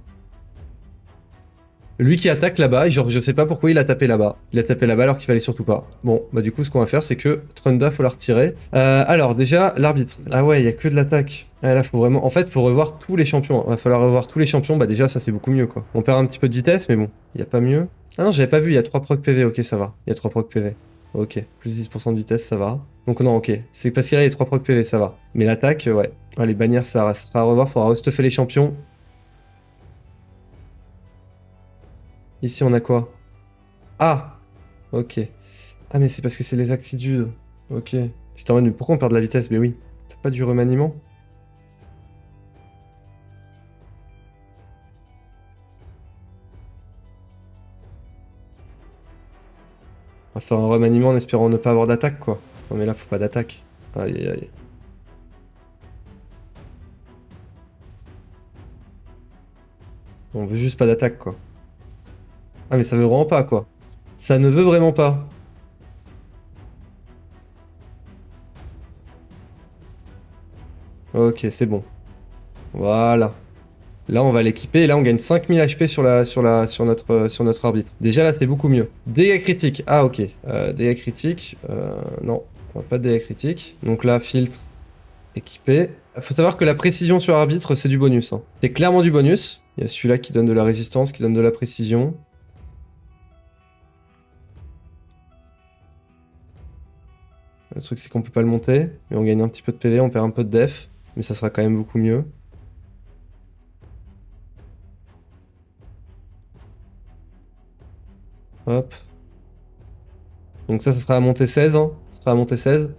Lui qui attaque là-bas, genre je sais pas pourquoi il a tapé là-bas. Il a tapé là-bas alors qu'il fallait surtout pas. Bon, bah du coup ce qu'on va faire c'est que Trunda faut la retirer. Alors déjà, l'arbitre. Ah ouais, il y a que de l'attaque. Ah, là faut vraiment... En fait faut revoir tous les champions. Va falloir revoir tous les champions, bah déjà ça c'est beaucoup mieux quoi. On perd un petit peu de vitesse mais bon, il y a pas mieux. Ah non, j'avais pas vu, il y a 3 proc PV, ok ça va. Il y a 3 proc PV. Ok, plus 10% de vitesse ça va. Donc non, ok. C'est parce qu'il y a les 3 proc PV, ça va. Mais l'attaque, ouais. Ah, les bannières ça sera à revoir, faudra restuffer les champions. Ici, on a quoi? Ah! Ok. Ah, mais c'est parce que c'est les actitudes. Ok. J'étais en mode, mais pourquoi on perd de la vitesse? Mais oui. T'as pas du remaniement? On va faire un remaniement en espérant ne pas avoir d'attaque, quoi. Non, mais là, faut pas d'attaque. Aïe, aïe, aïe. On veut juste pas d'attaque, quoi. Ah, mais ça veut vraiment pas, quoi. Ça ne veut vraiment pas. Ok, c'est bon. Voilà. Là, on va l'équiper et là, on gagne 5000 HP sur notre arbitre. Déjà, là, c'est beaucoup mieux. Dégâts critiques. Ah, ok. Dégâts critiques. Non, on va pas de dégâts critiques. Donc là, filtre équipé. Faut savoir que la précision sur arbitre, c'est du bonus. Hein. C'est clairement du bonus. Il y a celui-là qui donne de la résistance, qui donne de la précision. Le truc, c'est qu'on peut pas le monter. Mais on gagne un petit peu de PV, on perd un peu de def. Mais ça sera quand même beaucoup mieux. Hop. Donc ça sera à monter 16. Hein. Ça sera à monter 16.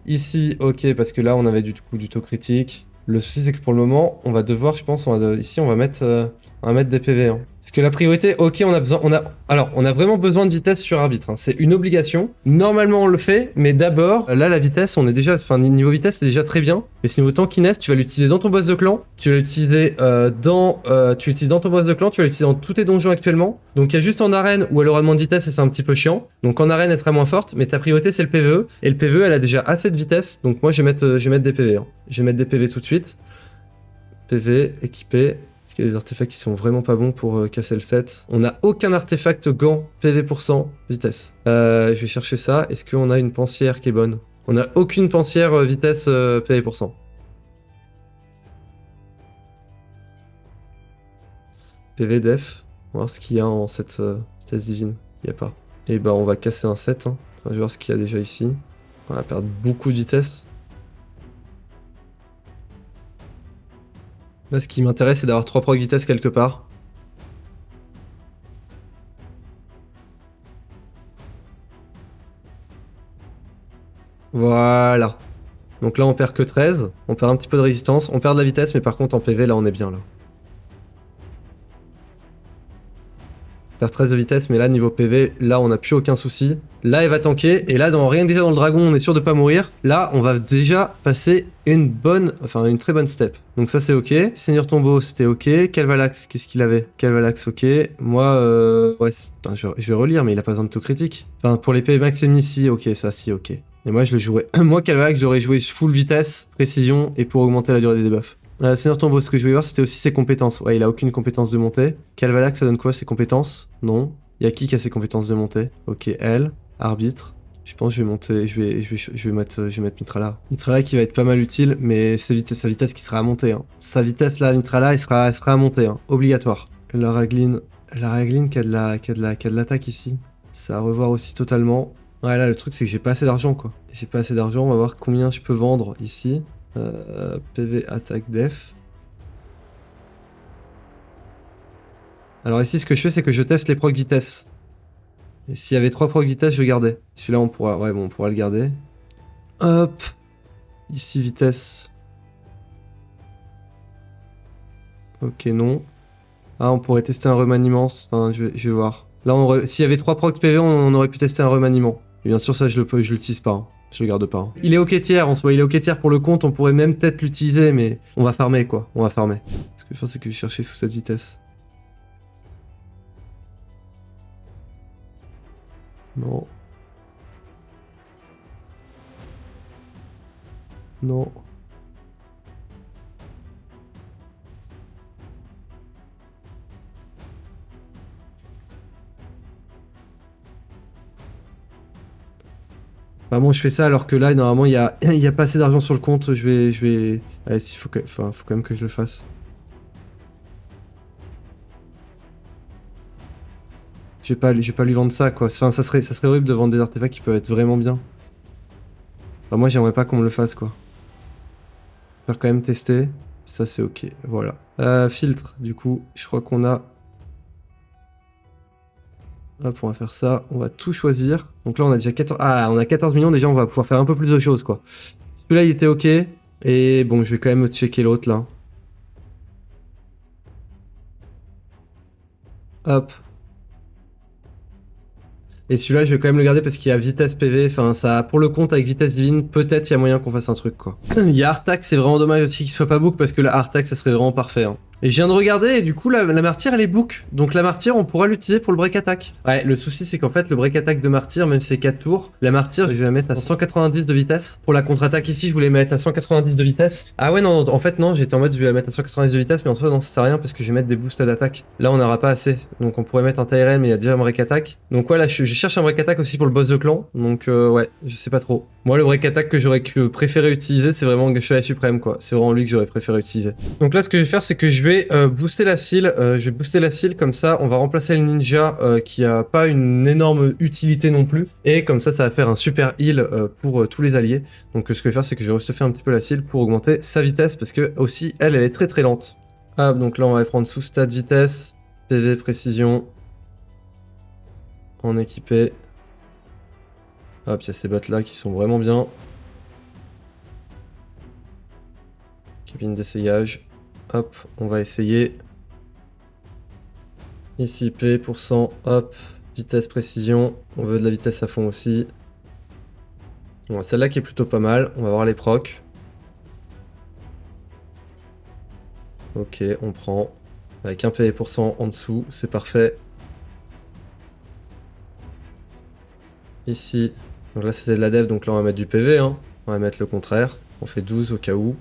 Ici, ok, parce que là, on avait du coup du taux critique. Le souci, c'est que pour le moment, on va devoir, je pense, ici, on va mettre des PV. Hein. Parce que la priorité, ok, on a besoin... Alors, on a vraiment besoin de vitesse sur arbitre. Hein. C'est une obligation. Normalement, on le fait, mais d'abord, là, la vitesse, on est déjà... Enfin, niveau vitesse, c'est déjà très bien. Mais c'est niveau tankiness, tu vas l'utiliser dans ton boss de clan. Tu vas l'utiliser tu l'utilises dans ton boss de clan, tu vas l'utiliser dans tous tes donjons actuellement. Donc, il y a juste en arène où elle aura moins de vitesse et c'est un petit peu chiant. Donc, en arène, elle sera moins forte, mais ta priorité, c'est le PVE. Et le PVE, elle a déjà assez de vitesse. Donc, moi, je vais mettre des PV. Hein. Je vais mettre des PV tout de suite. PV, équipé. Est-ce qu'il y a des artefacts qui sont vraiment pas bons pour casser le set? On n'a aucun artefact gant, PV %, vitesse. Je vais chercher ça. Est-ce qu'on a une pensière qui est bonne? On n'a aucune pensière vitesse PV %. PV def. On va voir ce qu'il y a en cette vitesse divine. Il n'y a pas. Et bah on va casser un set. Hein. Je vais voir ce qu'il y a déjà ici. On va perdre beaucoup de vitesse. Là, ce qui m'intéresse, c'est d'avoir 3 proc vitesse quelque part. Voilà. Donc là, on perd que 13. On perd un petit peu de résistance. On perd de la vitesse, mais par contre, en PV, là, on est bien, là. On perd 13 de vitesse, mais là, niveau PV, là, on n'a plus aucun souci. Là, elle va tanker. Et là, rien que déjà dans le dragon, on est sûr de pas mourir. Là, on va déjà passer une très bonne step. Donc ça, c'est ok. Seigneur Tombeau, c'était ok. Calvalax, qu'est-ce qu'il avait? Calvalax, ok. Moi, ouais, attends, je vais relire, mais il a pas besoin de taux critique. Enfin, pour les PV max ennemis, si, ok, ça, si, ok. Et moi, je le jouerais. Moi, Calvalax, j'aurais joué full vitesse, précision, et pour augmenter la durée des debuffs. Seigneur Tombeau, ce que je voulais voir, c'était aussi ses compétences. Ouais, il a aucune compétence de montée. Calvalax, ça donne quoi, ses compétences? Non. Il y a qui a ses compétences de montée? Ok, elle. Arbitre. Je pense que je vais monter, je vais mettre Mitrala. Mitrala qui va être pas mal utile, mais sa vitesse qui sera à monter. Hein. Sa vitesse là, Mitrala, elle sera à monter, hein. Obligatoire. La Ragline qui a de l'attaque ici. Ça à revoir aussi totalement. Ouais, là le truc c'est que j'ai pas assez d'argent quoi. J'ai pas assez d'argent, on va voir combien je peux vendre ici. PV attaque def. Alors ici ce que je fais c'est que je teste les proc vitesse. Et s'il y avait 3 proc vitesse, je le gardais. Celui-là, on pourra... Ouais, bon, on pourra le garder. Hop. Ici, vitesse. Ok, non. Ah, on pourrait tester un remaniement. Enfin, je vais voir. Là, s'il y avait 3 proc PV, on aurait pu tester un remaniement. Et bien sûr, ça, je l'utilise pas. Hein. Je le garde pas. Hein. Il est ok tiers, en soi. Il est ok tiers pour le compte. On pourrait même peut-être l'utiliser, mais on va farmer, quoi. On va farmer. Ce que je vais faire, c'est que je vais chercher sous cette vitesse. Non. Non. Bah bon, je fais ça alors que là, normalement, il y a pas assez d'argent sur le compte. Je vais... Allez, faut quand même que je le fasse. Je vais pas lui vendre ça, quoi. Enfin, ça serait horrible de vendre des artefacts qui peuvent être vraiment bien. Enfin, moi, j'aimerais pas qu'on me le fasse, quoi. Je vais quand même tester. Ça, c'est ok. Voilà. Filtre, du coup, je crois qu'on a... Hop, on va faire ça. On va tout choisir. Donc là, on a déjà 14... Ah, on a 14 millions. Déjà, on va pouvoir faire un peu plus de choses, quoi. Celui-là, il était ok. Et bon, je vais quand même checker l'autre, là. Hop. Et celui-là, je vais quand même le garder parce qu'il y a vitesse PV. Enfin, ça, pour le compte avec vitesse divine, peut-être il y a moyen qu'on fasse un truc, quoi. Il y a Artax, c'est vraiment dommage aussi qu'il soit pas book parce que la Artax, ça serait vraiment parfait. Hein. Et je viens de regarder et du coup, la martyre, elle est book. Donc la martyre, on pourra l'utiliser pour le break attack. Ouais, le souci, c'est qu'en fait, le break attack de martyr, même si c'est 4 tours, la martyr, je vais la mettre à 190 de vitesse. Pour la contre-attaque ici, je voulais mettre à 190 de vitesse. Ah ouais, non, en fait, non, j'étais en mode, je vais la mettre à 190 de vitesse, mais en soi, non, ça sert à rien parce que je vais mettre des boosts d'attaque. Là, on n'aura pas assez. Donc on pourrait mettre un Tyrell, mais il y a déjà un break attack. Donc voilà, je cherche un break attack aussi pour le boss de clan. Donc ouais, je sais pas trop. Moi, le break attack que j'aurais préféré utiliser, c'est vraiment Chevalier Suprême, quoi. C'est vraiment lui que j'aurais préféré utiliser. Donc là, ce que je vais faire, c'est que je vais booster la seal. Je vais booster la seal, comme ça, on va remplacer le ninja qui a pas une énorme utilité non plus. Et comme ça va faire un super heal pour tous les alliés. Donc ce que je vais faire, c'est que je vais restuffer un petit peu la seal pour augmenter sa vitesse, parce que aussi, elle est très très lente. Hop, donc là, on va prendre sous stat vitesse, PV précision, en équipé. Hop, il y a ces bottes là qui sont vraiment bien. Cabine d'essayage. Hop, on va essayer. Ici P pour 100, hop, vitesse précision. On veut de la vitesse à fond aussi. Bon, celle-là qui est plutôt pas mal. On va voir les procs. Ok, on prend. Avec un PV pour 100 en dessous, c'est parfait. Ici, donc là c'était de la dev, donc là on va mettre du PV, hein. On va mettre le contraire. On fait 12 au cas où.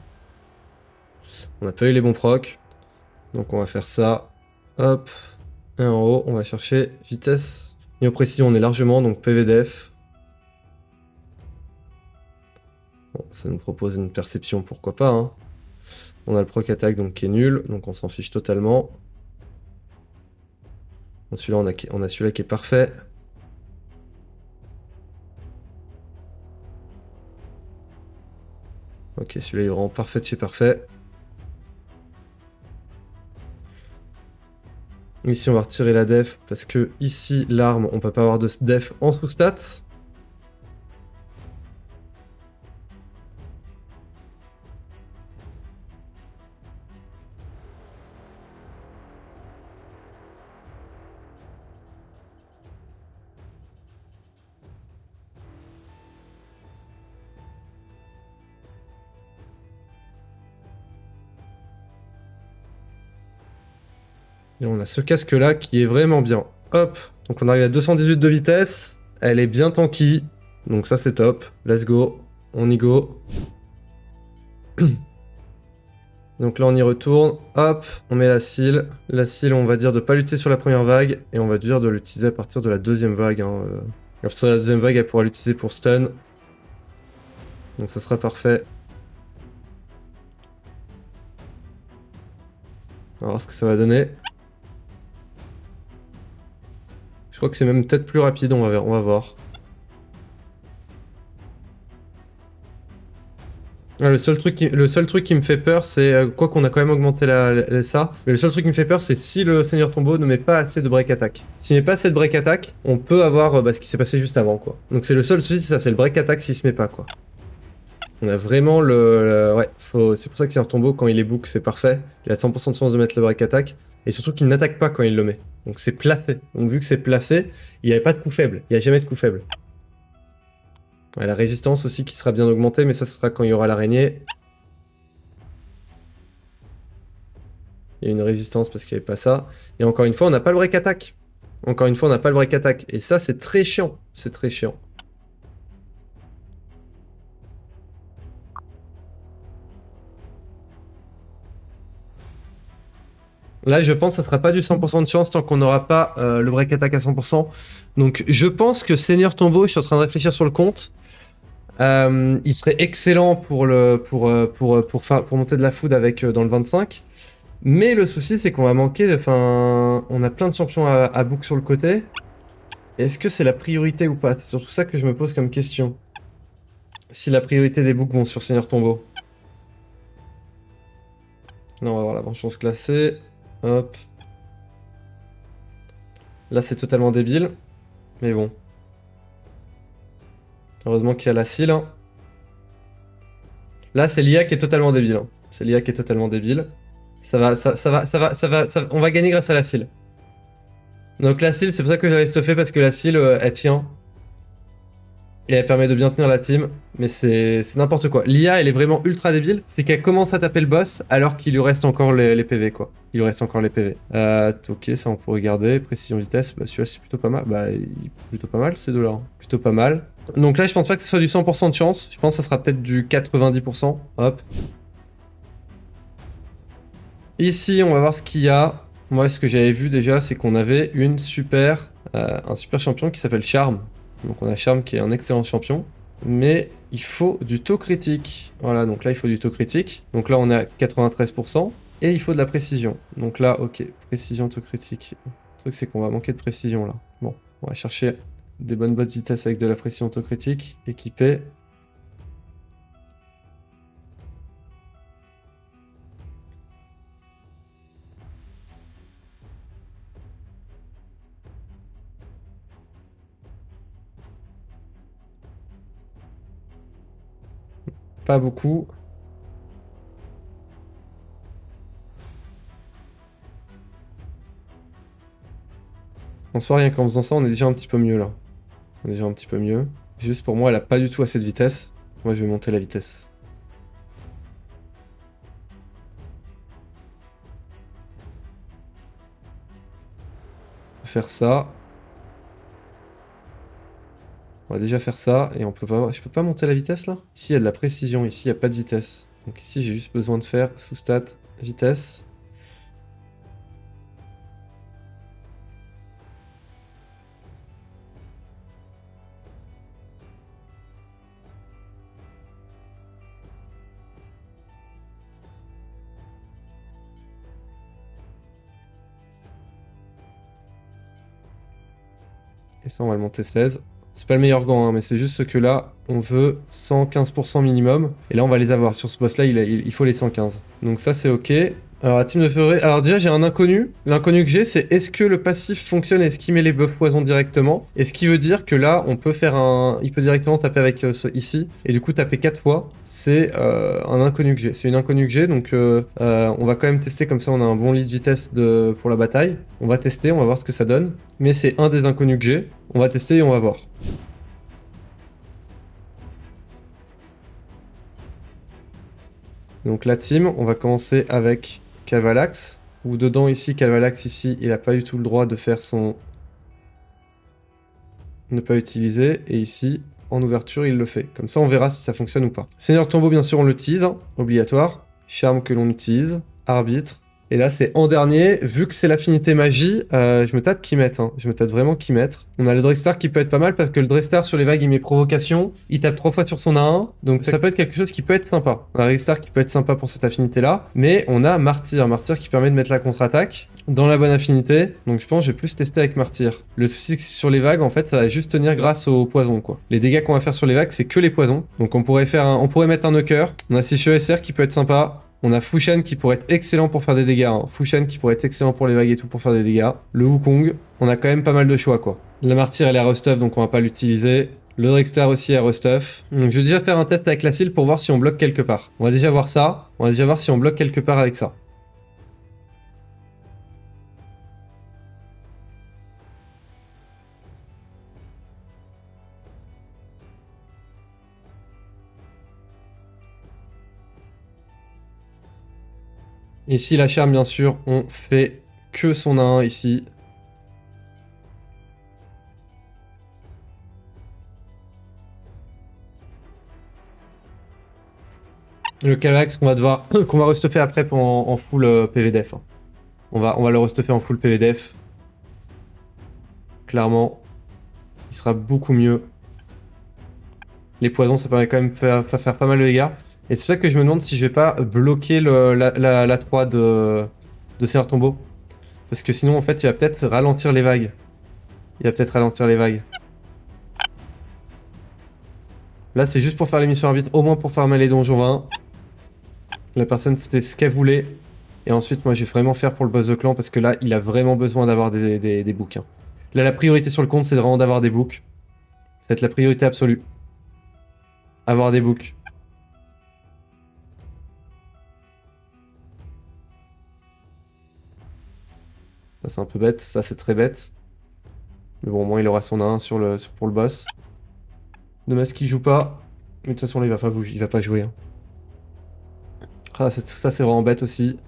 On n'a pas eu les bons procs. Donc on va faire ça. Hop. Et en haut, on va chercher vitesse. Niveau précision, on est largement, donc PVDF. Bon, ça nous propose une perception, pourquoi pas. Hein. On a le proc attaque donc qui est nul, donc on s'en fiche totalement. Bon, celui-là, on a celui-là qui est parfait. Ok, celui-là est vraiment parfait de chez parfait. Ici, on va retirer la def parce que ici, l'arme, on peut pas avoir de def en sous-stats. Et on a ce casque là qui est vraiment bien. Hop, donc on arrive à 218 de vitesse. Elle est bien tanky. Donc ça c'est top. Let's go. On y go. Donc là on y retourne. Hop, on met la seal. La seal on va dire de pas l'utiliser sur la première vague. Et on va dire de l'utiliser à partir de la deuxième vague. Hein. Après la deuxième vague, elle pourra l'utiliser pour stun. Donc ça sera parfait. On va voir ce que ça va donner. Je crois que c'est même peut-être plus rapide, on va voir. Le seul truc qui me fait peur, c'est... quoi qu'on a quand même augmenté ça. Mais le seul truc qui me fait peur, c'est si le Seigneur Tombeau ne met pas assez de break attack. S'il met pas assez de break attack, on peut avoir ce qui s'est passé juste avant, quoi. Donc c'est le seul souci, c'est ça, c'est le break attack s'il se met pas, quoi. On a vraiment ouais, c'est pour ça que Seigneur Tombeau, quand il est book, c'est parfait. Il a 100% de chance de mettre le break attack. Et surtout qu'il n'attaque pas quand il le met. Donc c'est placé. Donc vu que c'est placé, il n'y avait pas de coup faible. Il n'y a jamais de coup faible. Ouais, la résistance aussi qui sera bien augmentée, mais ça ce sera quand il y aura l'araignée. Il y a une résistance parce qu'il n'y avait pas ça. Et encore une fois, on n'a pas le break attack. Encore une fois, on n'a pas le break attack. Et ça, c'est très chiant. C'est très chiant. Là, je pense que ça sera pas du 100% de chance tant qu'on n'aura pas le break attack à 100%. Donc, je pense que Seigneur Tombeau, je suis en train de réfléchir sur le compte. Il serait excellent pour monter de la food avec dans le 25. Mais le souci, c'est qu'on va manquer. Enfin, on a plein de champions à book sur le côté. Est-ce que c'est la priorité ou pas? C'est surtout ça que je me pose comme question. Si la priorité des books vont sur Seigneur Tombeau. Là, on va voir la vengeance classée. Hop. Là, c'est totalement débile. Mais bon. Heureusement qu'il y a la seal. Hein. Là, c'est l'IA qui est totalement débile. Hein. C'est l'IA qui est totalement débile. On va gagner grâce à la seal. Donc la seal, c'est pour ça que j'avais stuffé, parce que la seal, elle tient. Et elle permet de bien tenir la team. Mais c'est n'importe quoi. L'IA, elle est vraiment ultra débile. C'est qu'elle commence à taper le boss alors qu'il lui reste encore les PV, quoi. Il lui reste encore les PV. Ok, ça on pourrait garder. Précision vitesse, bah celui-là c'est plutôt pas mal. Bah, il est plutôt pas mal ces deux-là. Hein. Plutôt pas mal. Donc là, je pense pas que ce soit du 100% de chance. Je pense que ça sera peut-être du 90%. Hop. Ici, on va voir ce qu'il y a. Moi, ce que j'avais vu déjà, c'est qu'on avait un super champion qui s'appelle Charme. Donc on a Charme qui est un excellent champion. Mais il faut du taux critique. Voilà, donc là, il faut du taux critique. Donc là, on est à 93%. Et il faut de la précision. Donc là, ok, précision, taux critique. Le truc, c'est qu'on va manquer de précision, là. Bon, on va chercher des bonnes bottes de vitesse avec de la précision autocritique, équipée. Pas beaucoup. En soi, rien qu'en faisant ça, on est déjà un petit peu mieux, là. On est déjà un petit peu mieux. Juste pour moi, elle a pas du tout assez de vitesse. Moi, je vais monter la vitesse. Faire ça. On va déjà faire ça. Et on peut pas... Je peux pas monter la vitesse, là? Ici, il y a de la précision. Ici, il n'y a pas de vitesse. Donc ici, j'ai juste besoin de faire sous-stat, vitesse. Et ça, on va le monter 16. C'est pas le meilleur gant, hein, mais c'est juste que là, on veut 115% minimum. Et là, on va les avoir. Sur ce boss-là, il faut les 115. Donc ça, c'est ok. Alors, la team de Feuré... Alors déjà, j'ai un inconnu. L'inconnu que j'ai, c'est est-ce que le passif fonctionne? Est-ce qu'il met les buffs poison directement? Et ce qui veut dire que là, on peut faire un... Il peut directement taper avec ici. Et du coup, taper 4 fois. C'est un inconnu que j'ai. C'est une inconnue que j'ai. Donc, on va quand même tester. Comme ça, on a un bon lead vitesse pour la bataille. On va tester, on va voir ce que ça donne. Mais c'est un des inconnus que j'ai. On va tester et on va voir. Donc la team, on va commencer avec Calvalax. Où dedans ici, Calvalax ici, il a pas du tout le droit de faire son... Ne pas utiliser. Et ici, en ouverture, il le fait. Comme ça, on verra si ça fonctionne ou pas. Seigneur Tombeau, bien sûr, on l'utilise. Hein, obligatoire. Charme que l'on utilise. Arbitre. Et là, c'est en dernier. Vu que c'est l'affinité magie, je me tâte qui mettre. Hein. Je me tâte vraiment qui mettre. On a le Draystar qui peut être pas mal parce que le Draystar sur les vagues, il met provocation. Il tape 3 fois sur son A1. Donc ça peut être quelque chose qui peut être sympa. On a Draystar qui peut être sympa pour cette affinité-là. Mais on a Martyr. Martyr qui permet de mettre la contre-attaque dans la bonne affinité. Donc je pense que je vais plus tester avec Martyr. Le souci, c'est que sur les vagues, en fait, ça va juste tenir grâce au poison, quoi. Les dégâts qu'on va faire sur les vagues, c'est que les poisons. Donc on pourrait mettre un knocker. On a Sichio SR qui peut être sympa. On a Fushan qui pourrait être excellent pour faire des dégâts. Hein. Fushan qui pourrait être excellent pour les vagues et tout pour faire des dégâts. Le Wukong, on a quand même pas mal de choix, quoi. La Martyr, elle est Rustuff, donc on va pas l'utiliser. Le Drexter aussi est Rustuff. Donc je vais déjà faire un test avec la Seal pour voir si on bloque quelque part. On va déjà voir ça. On va déjà voir si on bloque quelque part avec ça. Ici, la charme, bien sûr, on fait que son A1 ici. Le Calax qu'on va restuffer après en full PVDF. Hein. On va le restuffer en full PVDF. Clairement, il sera beaucoup mieux. Les poisons, ça permet quand même de faire pas mal de dégâts. Et c'est ça que je me demande si je vais pas bloquer la 3 de Seigneur Tombeau. Parce que sinon, en fait, il va peut-être ralentir les vagues. Là, c'est juste pour faire les missions arbitres, au moins pour farmer les donjons 20. La personne, c'était ce qu'elle voulait. Et ensuite, moi, je vais vraiment faire pour le boss de clan, parce que là, il a vraiment besoin d'avoir des books. Hein. Là, la priorité sur le compte, c'est vraiment d'avoir des books. Ça va être la priorité absolue. Avoir des books. Ça, c'est un peu bête. Ça, c'est très bête. Mais bon, au moins, il aura son A1 pour le boss. Dommage qu'il joue pas. Mais de toute façon, là, il va pas bouger. Il va pas jouer. Hein. Ah, ça, c'est vraiment bête aussi.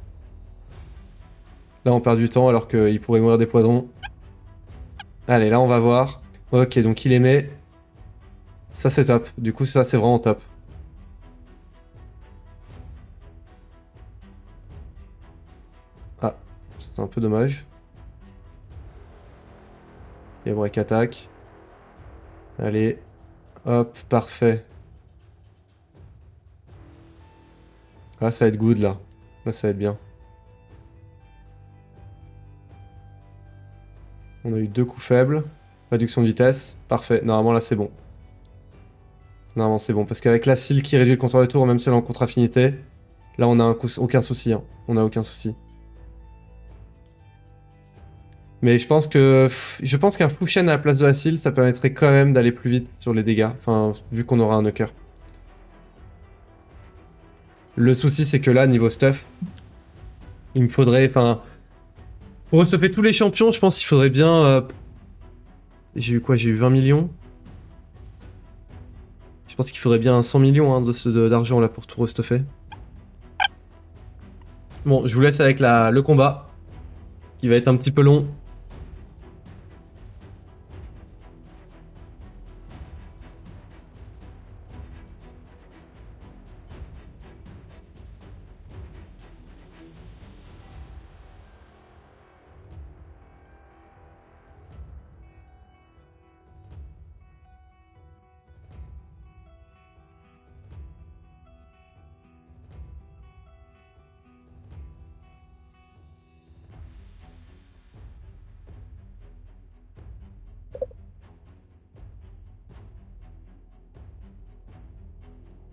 Là, on perd du temps alors qu'il pourrait mourir des poisons. Allez, là, on va voir. Ok, donc il émet. Ça, c'est top. Du coup, ça, c'est vraiment top. Ah, c'est un peu dommage. Et break attaque. Allez. Hop, parfait. Là, ça va être good, là. Là, ça va être bien. On a eu 2 coups faibles. Réduction de vitesse. Parfait. Normalement, là, c'est bon. Normalement, c'est bon. Parce qu'avec la Seal qui réduit le compteur de tour, même si elle est en contre-affinité, là, on a aucun souci. Hein. On a aucun souci. Mais je pense qu'un Fushan à la place de la Seal, ça permettrait quand même d'aller plus vite sur les dégâts. Enfin, vu qu'on aura un knocker. Le souci, c'est que là, niveau stuff, il me faudrait... Enfin, pour restuffer tous les champions, je pense qu'il faudrait bien... J'ai eu quoi? J'ai eu 20 millions. Je pense qu'il faudrait bien 100 millions hein, d'argent là pour tout restuffer. Bon, je vous laisse avec le combat, qui va être un petit peu long.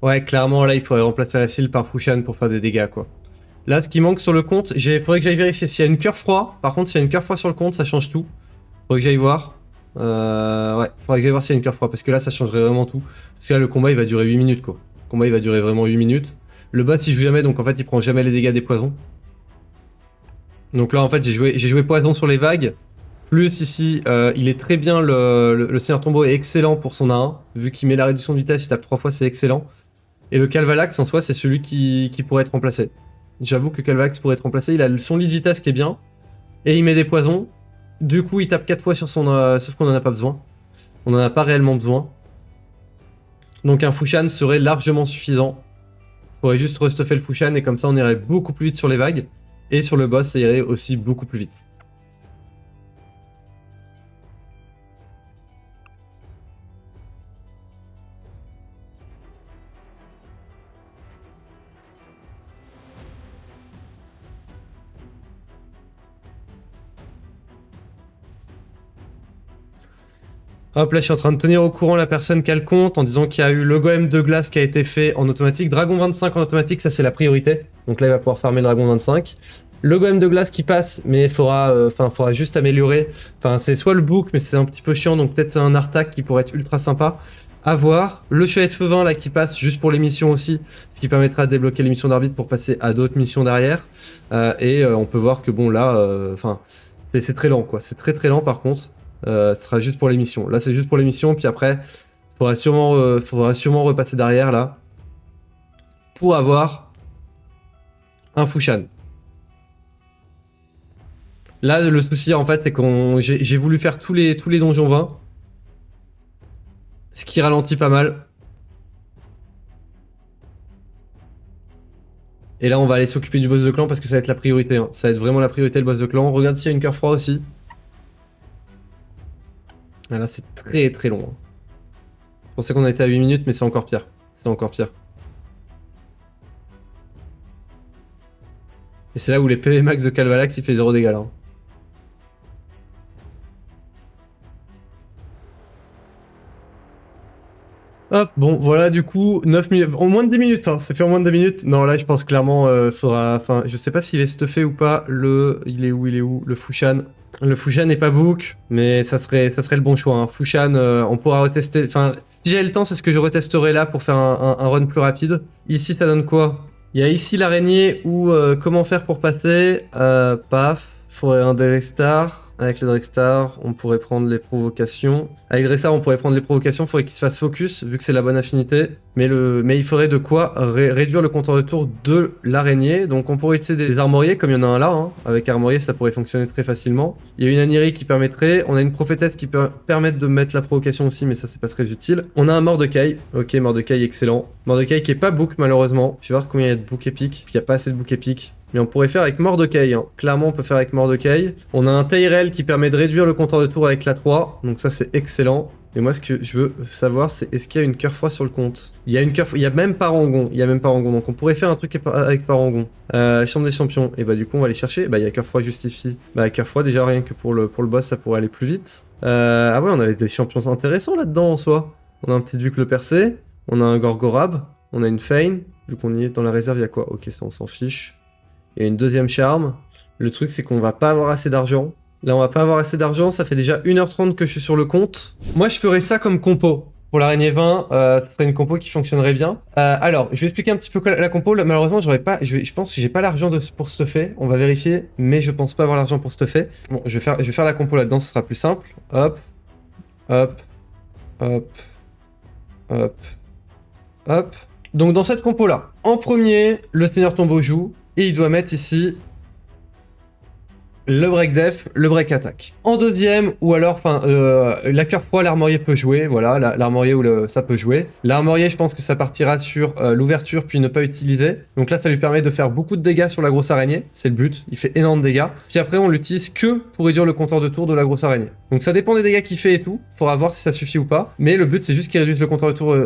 Ouais, clairement, là, il faudrait remplacer la Seal par Fushan pour faire des dégâts, quoi. Là, ce qui manque sur le compte, faudrait que j'aille vérifier s'il y a une cœur froid. Par contre, s'il y a une cœur froid sur le compte, ça change tout. Faudrait que j'aille voir. Ouais, faudrait que j'aille voir s'il y a une cœur froid, parce que là, ça changerait vraiment tout. Parce que là, le combat, il va durer 8 minutes, quoi. Le combat, il va durer vraiment 8 minutes. Le boss, il joue jamais, donc en fait, il prend jamais les dégâts des poisons. Donc là, en fait, j'ai joué poison sur les vagues. Plus ici, il est très bien, le Seigneur Tombeau est excellent pour son A1. Vu qu'il met la réduction de vitesse, il tape 3 fois, c'est excellent. Et le Calvalax, en soi, c'est celui qui pourrait être remplacé. J'avoue que Calvalax pourrait être remplacé. Il a son lit de vitesse qui est bien. Et il met des poisons. Du coup, il tape 4 fois sur son... sauf qu'on en a pas besoin. On en a pas réellement besoin. Donc un Fushan serait largement suffisant. Faudrait juste restuffer le Fushan et comme ça, on irait beaucoup plus vite sur les vagues. Et sur le boss, ça irait aussi beaucoup plus vite. Hop, là, je suis en train de tenir au courant la personne qui a le compte en disant qu'il y a eu le golem de glace qui a été fait en automatique. Dragon 25 en automatique, ça c'est la priorité. Donc là, il va pouvoir farmer le dragon 25. Le golem de glace qui passe, mais il faudra juste améliorer. Enfin, c'est soit le book, mais c'est un petit peu chiant, donc peut-être un artac qui pourrait être ultra sympa à voir. Le chevalier de feu 20 là qui passe juste pour les missions aussi, ce qui permettra de débloquer les missions d'arbitre pour passer à d'autres missions derrière. On peut voir que bon là, c'est très lent quoi. C'est très lent par contre. Ce sera juste pour l'émission. Là, c'est juste pour l'émission, puis après, faudra sûrement repasser derrière, là, pour avoir un Fushan. Là, le souci, en fait, c'est que j'ai voulu faire tous les donjons 20, ce qui ralentit pas mal. Et là, on va aller s'occuper du boss de clan, parce que ça va être la priorité. Hein. Ça va être vraiment la priorité, le boss de clan. Regarde s'il y a une cœur froid aussi. Ah là, c'est très long. Je pensais qu'on était à 8 minutes, mais c'est encore pire. C'est encore pire. Et c'est là où les PV max de Calvalax, il fait 0 dégâts là. Hop, bon, voilà, du coup, 9 minutes, en moins de 10 minutes, hein, c'est fait en moins de 10 minutes. Non, là, je pense clairement, faudra, enfin, je sais pas s'il est stuffé ou pas, il est où, le Fushan. Le Fushan n'est pas book, mais ça serait le bon choix, hein. Fushan, on pourra retester, enfin, si j'ai le temps, c'est ce que je retesterai là pour faire un run plus rapide. Ici, ça donne quoi? Il y a ici l'araignée ou comment faire pour passer, paf, faudrait un Drextar. Avec le Drextar, on pourrait prendre les provocations. Avec Drextar, on pourrait prendre les provocations. Il faudrait qu'il se fasse focus, vu que c'est la bonne affinité. Mais il faudrait de quoi réduire le compteur de tour de l'araignée. Donc on pourrait utiliser des armoriers, comme il y en a un là. Hein. Avec armorier, ça pourrait fonctionner très facilement. Il y a une Aniri qui permettrait. On a une prophétesse qui peut permettre de mettre la provocation aussi, mais ça, c'est pas très utile. On a un Mordecai. Ok, Mordecai, excellent. Mordecai qui est pas book, malheureusement. Je vais voir combien il y a de book épique. Puis il n'y a pas assez de book épique. Mais on pourrait faire avec Mordecai, hein. Clairement on peut faire avec Mordecai. On a un Tyrell qui permet de réduire le compteur de tour avec la 3, donc ça c'est excellent. Mais moi ce que je veux savoir c'est est-ce qu'il y a une cœur froid sur le compte? Il y a une cœur, il y a même Parangon, donc on pourrait faire un truc avec Parangon. Chambre des champions, et bah du coup on va aller chercher, bah il y a cœur froid justifie. Bah cœur froid déjà rien que pour le boss ça pourrait aller plus vite. Ah ouais on avait des champions intéressants là-dedans en soi. On a un petit duc le percé, on a un Gorgorab, on a une Feine, vu qu'on y est dans la réserve il y a quoi? Ok ça on s'en fiche. Il y a une deuxième charme. Le truc, c'est qu'on va pas avoir assez d'argent. Là, on va pas avoir assez d'argent. Ça fait déjà 1h30 que je suis sur le compte. Moi, je ferais ça comme compo. Pour l'araignée 20, ce serait une compo qui fonctionnerait bien. Alors, je vais expliquer un petit peu la compo. Là, malheureusement, j'aurais pas. Je pense que j'ai pas l'argent pour stuffer. On va vérifier. Mais je pense pas avoir l'argent pour stuffer. Bon, je vais faire la compo là-dedans. Ce sera plus simple. Hop. Hop. Hop. Hop. Hop. Donc, dans cette compo-là, en premier, le Seigneur Tombeau joue. Et il doit mettre ici le break def, le break attack. En deuxième, ou alors, la cœur froid, l'armorier peut jouer, voilà, l'armorier ou ça peut jouer. L'armorier, je pense que ça partira sur l'ouverture, puis ne pas utiliser. Donc là, ça lui permet de faire beaucoup de dégâts sur la grosse araignée, c'est le but, il fait énormément de dégâts. Puis après, on l'utilise que pour réduire le compteur de tour de la grosse araignée. Donc ça dépend des dégâts qu'il fait et tout, faudra voir si ça suffit ou pas. Mais le but, c'est juste qu'il réduise le compteur de tour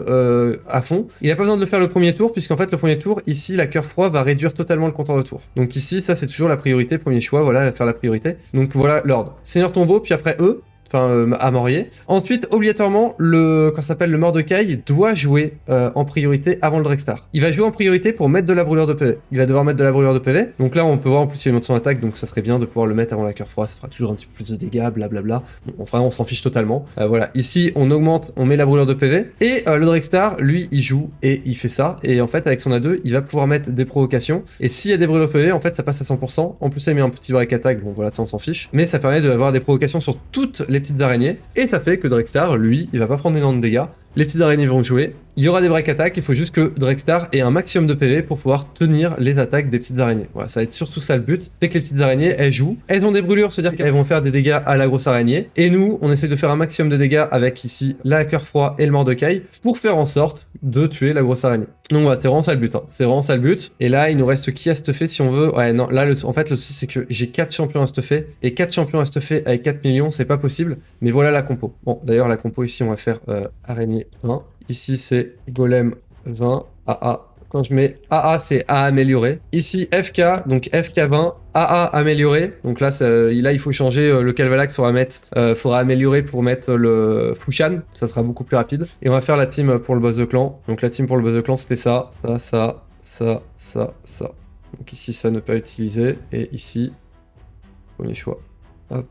à fond. Il n'a pas besoin de le faire le premier tour, puisqu'en fait, le premier tour, ici, la cœur froid va réduire totalement le compteur de tour. Donc ici, ça, c'est toujours la priorité, premier choix, voilà, faire la priorité. Donc voilà l'ordre. Seigneur Tombeau, puis après eux, Armorier. Ensuite, obligatoirement, quand ça s'appelle le Mordecai doit jouer en priorité avant le Drextar. Il va jouer en priorité pour mettre de la brûlure de PV. Il va devoir mettre de la brûlure de PV. Donc là, on peut voir en plus il monte son attaque, donc ça serait bien de pouvoir le mettre avant la cœur froid. Ça fera toujours un petit peu plus de dégâts, blablabla. Bon, enfin, on s'en fiche totalement. Voilà, ici, on augmente, on met la brûlure de PV. Et le Drextar, lui, il joue et il fait ça. Et en fait, avec son A2, il va pouvoir mettre des provocations. Et s'il y a des brûlures de PV, en fait, ça passe à 100%. En plus, ça met un petit break attack. Bon, voilà, ça, on s'en fiche. Mais ça permet d'avoir des provocations sur toutes les petites araignées. Et ça fait que Drextar, lui, il va pas prendre énormément de dégâts. Les petites araignées vont jouer, Il y aura des break attaques, il faut juste que Drextar ait un maximum de PV pour pouvoir tenir les attaques des petites araignées. Voilà, ça va être surtout ça le but, c'est que les petites araignées, elles jouent, elles ont des brûlures, c'est-à-dire qu'elles vont faire des dégâts à la grosse araignée, et nous, on essaie de faire un maximum de dégâts avec ici la cœur froid et le Mordecai pour faire en sorte de tuer la grosse araignée. Donc voilà, c'est vraiment ça le but, hein. C'est vraiment ça le but. Et là, il nous reste qui à stuffer si on veut. Ouais, non, là, en fait, le souci, c'est que j'ai 4 champions à stuffer, et 4 champions à stuffer avec 4 millions, c'est pas possible, mais voilà la compo. Bon, d'ailleurs, la compo ici, on va faire araignée 1. Ici, c'est golem 20, AA. Quand je mets AA, c'est A amélioré. Ici, FK, donc FK20, AA amélioré. Donc là, il faut changer le Calvalax, faudra améliorer pour mettre le Fushan. Ça sera beaucoup plus rapide. Et on va faire la team pour le boss de clan. Donc la team pour le boss de clan, c'était ça. Donc ici, ça ne pas utiliser. Et ici, premier choix. Hop.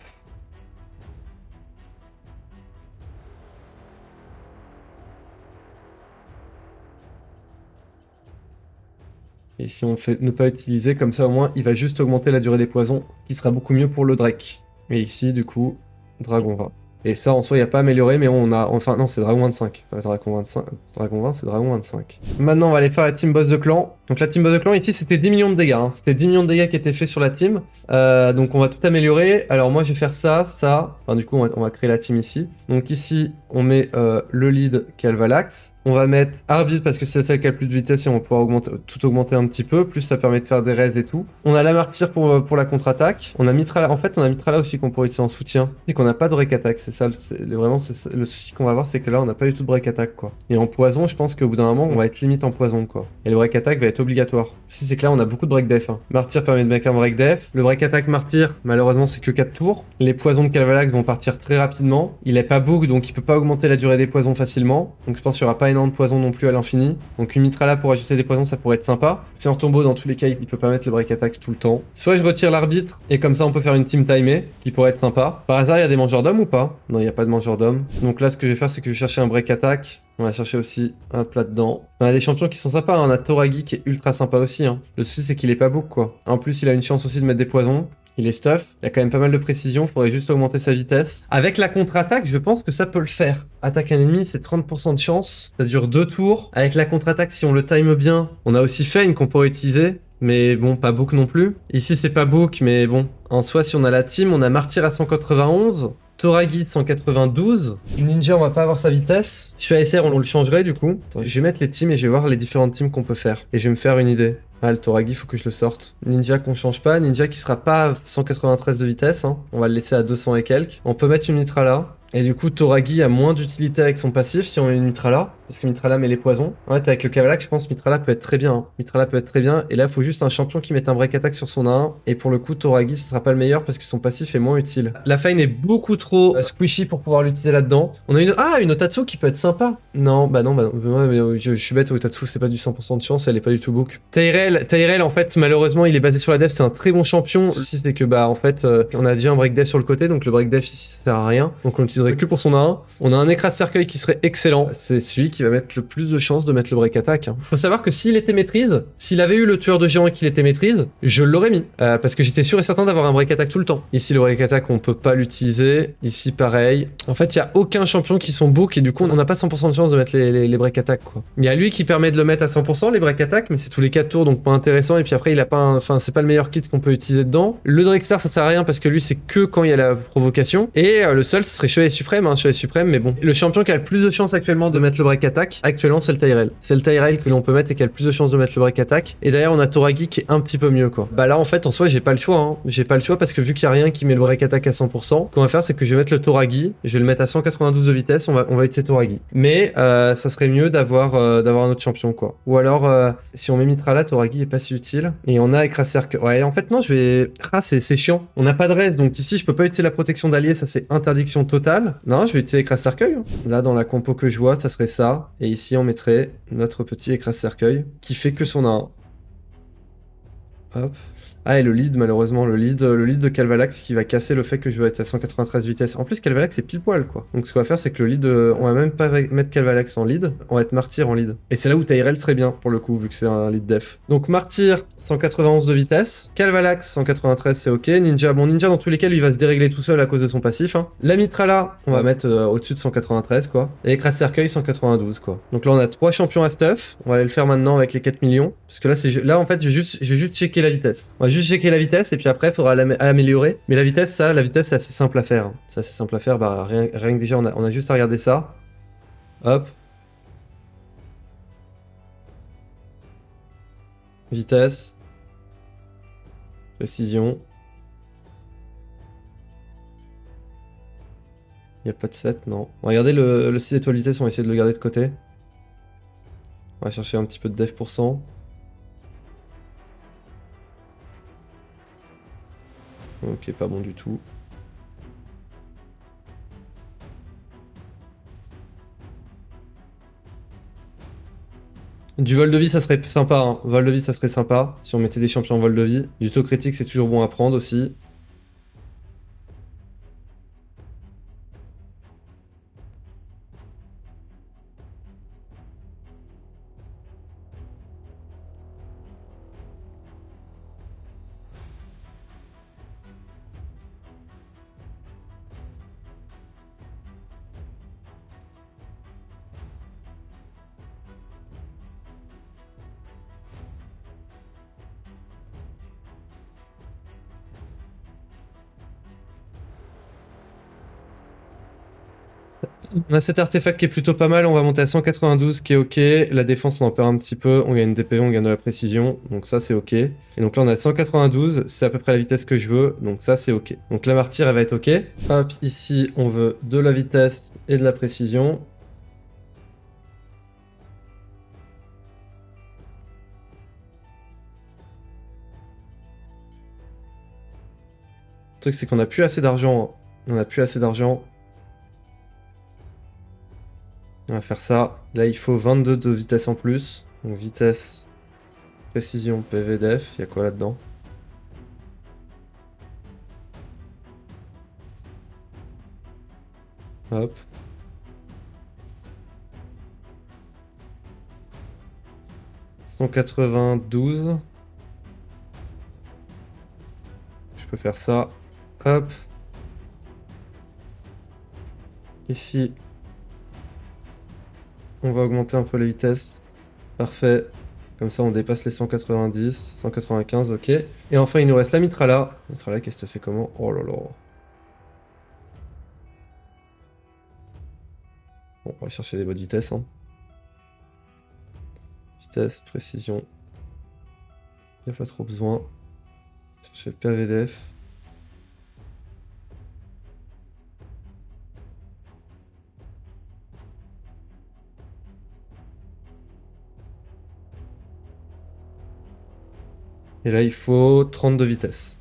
Et si on fait ne pas utiliser, comme ça au moins il va juste augmenter la durée des poisons, qui sera beaucoup mieux pour le Drake. Et ici du coup, Dragon 20. Et ça en soi il n'y a pas amélioré, mais on a... Enfin non, c'est Dragon 25. Pas Dragon 25. Dragon 20 c'est Dragon 25. Maintenant on va aller faire la team boss de clan. Donc la team boss de clan ici c'était 10 millions de dégâts. Hein. C'était 10 millions de dégâts qui étaient faits sur la team. Donc on va tout améliorer. Alors moi je vais faire ça. Enfin du coup on va créer la team ici. Donc ici on met le lead Calvalax. On va mettre arbitre parce que c'est celle qui a le plus de vitesse et on va pouvoir tout augmenter un petit peu. Plus ça permet de faire des raids et tout. On a la martyr pour la contre-attaque. On a Mitra, en fait on a Mitra là aussi qu'on pourrait utiliser en soutien. C'est qu'on n'a pas de break attack. C'est ça, vraiment le souci qu'on va avoir, c'est que là on n'a pas du tout de break attack quoi. Et en poison, je pense qu'au bout d'un moment on va être limite en poison quoi. Et le break attack va être obligatoire. Si c'est que là on a beaucoup de break def. Hein. Martyr permet de mettre un break def. Le break attack martyr, malheureusement c'est que 4 tours. Les poisons de Calvalax vont partir très rapidement. Il est pas bug donc il peut pas augmenter la durée des poisons facilement. Donc je pense qu'il y aura pas énormément de poisons non plus à l'infini. Donc une Mitra là pour ajouter des poisons ça pourrait être sympa. Si en tombeau dans tous les cas il peut pas mettre le break attack tout le temps. Soit je retire l'arbitre et comme ça on peut faire une team timée qui pourrait être sympa. Par hasard il y a des mangeurs d'hommes ou pas? Non il n'y a pas de mangeurs d'hommes. Donc là ce que je vais faire c'est que je vais chercher un break attack. On va chercher aussi un plat dedans. On a des champions qui sont sympas, hein. On a Toragi qui est ultra sympa aussi. Hein. Le souci c'est qu'il est pas book quoi. En plus il a une chance aussi de mettre des poisons. Il est stuff, il a quand même pas mal de précision, faudrait juste augmenter sa vitesse. Avec la contre-attaque, je pense que ça peut le faire. Attaque un ennemi, c'est 30% de chance, ça dure 2 tours. Avec la contre-attaque, si on le time bien, on a aussi Feign qu'on pourrait utiliser. Mais bon, pas book non plus. Ici, c'est pas book, mais bon. En soi, si on a la team, on a Martyr à 191. Toragi 192. Ninja, on va pas avoir sa vitesse. Je suis ASR, on le changerait du coup. Attends, je vais mettre les teams et je vais voir les différentes teams qu'on peut faire. Et je vais me faire une idée. Ah, le Toragi, faut que je le sorte. Ninja qu'on change pas. Ninja qui sera pas à 193 de vitesse. Hein. On va le laisser à 200 et quelques. On peut mettre une Mitra là. Et du coup, Toragi a moins d'utilité avec son passif si on met une Mitrala. Parce que Mitrala met les poisons. En fait, avec le Calvalax, je pense que Mitrala peut être très bien. Hein. Mitrala peut être très bien. Et là, il faut juste un champion qui mette un break attack sur son 1. Et pour le coup, Toragi, ce sera pas le meilleur parce que son passif est moins utile. La Feign est beaucoup trop squishy pour pouvoir l'utiliser là-dedans. On a une Otatsu qui peut être sympa. Non, bah non. Ouais, mais je suis bête, Otatsu, c'est pas du 100% de chance, elle est pas du tout book. Tyrell, en fait, malheureusement, il est basé sur la def, c'est un très bon champion. Le souci, c'est que, bah, en fait, on a déjà un break def sur le côté, donc le break def ici, ça sert à rien. Donc on l'utiliserait que pour son 1. On a un écrase cercueil qui serait excellent. C'est celui qui va mettre le plus de chances de mettre le break attack. Hein. Faut savoir que s'il était maîtrise, s'il avait eu le tueur de géant et qu'il était maîtrise, je l'aurais mis. Parce que j'étais sûr et certain d'avoir un break attack tout le temps. Ici, le break attack, on peut pas l'utiliser. Ici, pareil. En fait, il y a aucun champion qui sont book et du coup, on n'a pas 100% de chance de mettre les break attack, quoi. Il y a lui qui permet de le mettre à 100%, les break attack, mais c'est tous les 4 tours, donc pas intéressant. Et puis après, il a pas enfin, c'est pas le meilleur kit qu'on peut utiliser dedans. Le Drextar, ça sert à rien parce que lui, c'est que quand il y a la provocation. Et le seul, ce serait Chevalier Suprême, hein, Chevalier Suprême, mais bon. Le champion qui a le plus de chance actuellement de mettre le break attack, actuellement, c'est le Tyrell. C'est le Tyrell que l'on peut mettre et qui a le plus de chance de mettre le break attack. Et d'ailleurs, on a Toragi qui est un petit peu mieux, quoi. Bah là, en fait, en soi, j'ai pas le choix, hein. J'ai pas le choix parce que vu qu'il y a rien qui met le break attack à 100%, ce qu'on va faire, c'est que je vais mettre le Toragi, je vais le mettre à 192 de vitesse, on va utiliser Toragi. Mais ça serait mieux d'avoir un autre champion, quoi. Ou alors, si on met Mitrala, Toragi est pas si utile. Et on a écrase cercle. Ouais, en fait, non, je vais... Ah, c'est chiant. On n'a pas de reste, donc ici, je peux pas utiliser la protection d'alliés, ça c'est interdiction totale. Non, je vais utiliser écrase cercueil. Là, dans la compo que je vois, ça serait ça. Et ici, on mettrait notre petit écrase cercueil qui fait que son 1. Hop. Ah, et le lead, malheureusement, le lead de Calvalax qui va casser le fait que je vais être à 193 vitesse. En plus, Calvalax, c'est pile poil, quoi. Donc, ce qu'on va faire, c'est que le lead, on va même pas mettre Calvalax en lead, on va être Martyr en lead. Et c'est là où Tyrell serait bien, pour le coup, vu que c'est un lead def. Donc, Martyr, 191 de vitesse. Calvalax, 193, c'est ok. Ninja, bon, Ninja, dans tous les cas, lui, il va se dérégler tout seul à cause de son passif. Hein. La Mitrala, on va mettre au-dessus de 193, quoi. Et Écrase Cercueil, 192, quoi. Donc là, on a 3 champions à stuff. On va aller le faire maintenant avec les 4 millions. Parce que là, en fait, je vais juste checker la vitesse. On va juste checker la vitesse et puis après, il faudra l'améliorer. Mais la vitesse, c'est assez simple à faire. C'est assez simple à faire. Bah, rien que déjà, on a juste à regarder ça. Hop. Vitesse. Précision. Il n'y a pas de 7, non. On va regarder le 6 étoiles vitesse, on va essayer de le garder de côté. On va chercher un petit peu de dev %. Ok, pas bon du tout. Du vol de vie, ça serait sympa. Hein. Vol de vie, ça serait sympa. Si on mettait des champions en vol de vie. Du taux critique, c'est toujours bon à prendre aussi. On a cet artefact qui est plutôt pas mal, on va monter à 192 qui est ok, la défense on en perd un petit peu, on gagne des PV, on gagne de la précision, donc ça c'est ok. Et donc là on a 192, c'est à peu près la vitesse que je veux, donc ça c'est ok. Donc la martyre elle va être ok. Hop, ici on veut de la vitesse et de la précision. Le truc c'est qu'on a plus assez d'argent, on a plus assez d'argent. On va faire ça. Là, il faut 22 de vitesse en plus. Donc vitesse, précision, PV, def. Il y a quoi là-dedans? Hop. « 192. Je peux faire ça. Hop. Ici, on va augmenter un peu la vitesse. Parfait. Comme ça, on dépasse les 190, 195, ok. Et enfin, il nous reste la Mitrala. Mitrala, qu'est-ce que ça fait comment? Oh là là. Bon, on va chercher les bonnes vitesses. Hein. Vitesse, précision. Il n'y a pas trop besoin. Chercher le PVDF. Et là, il faut 32 vitesses.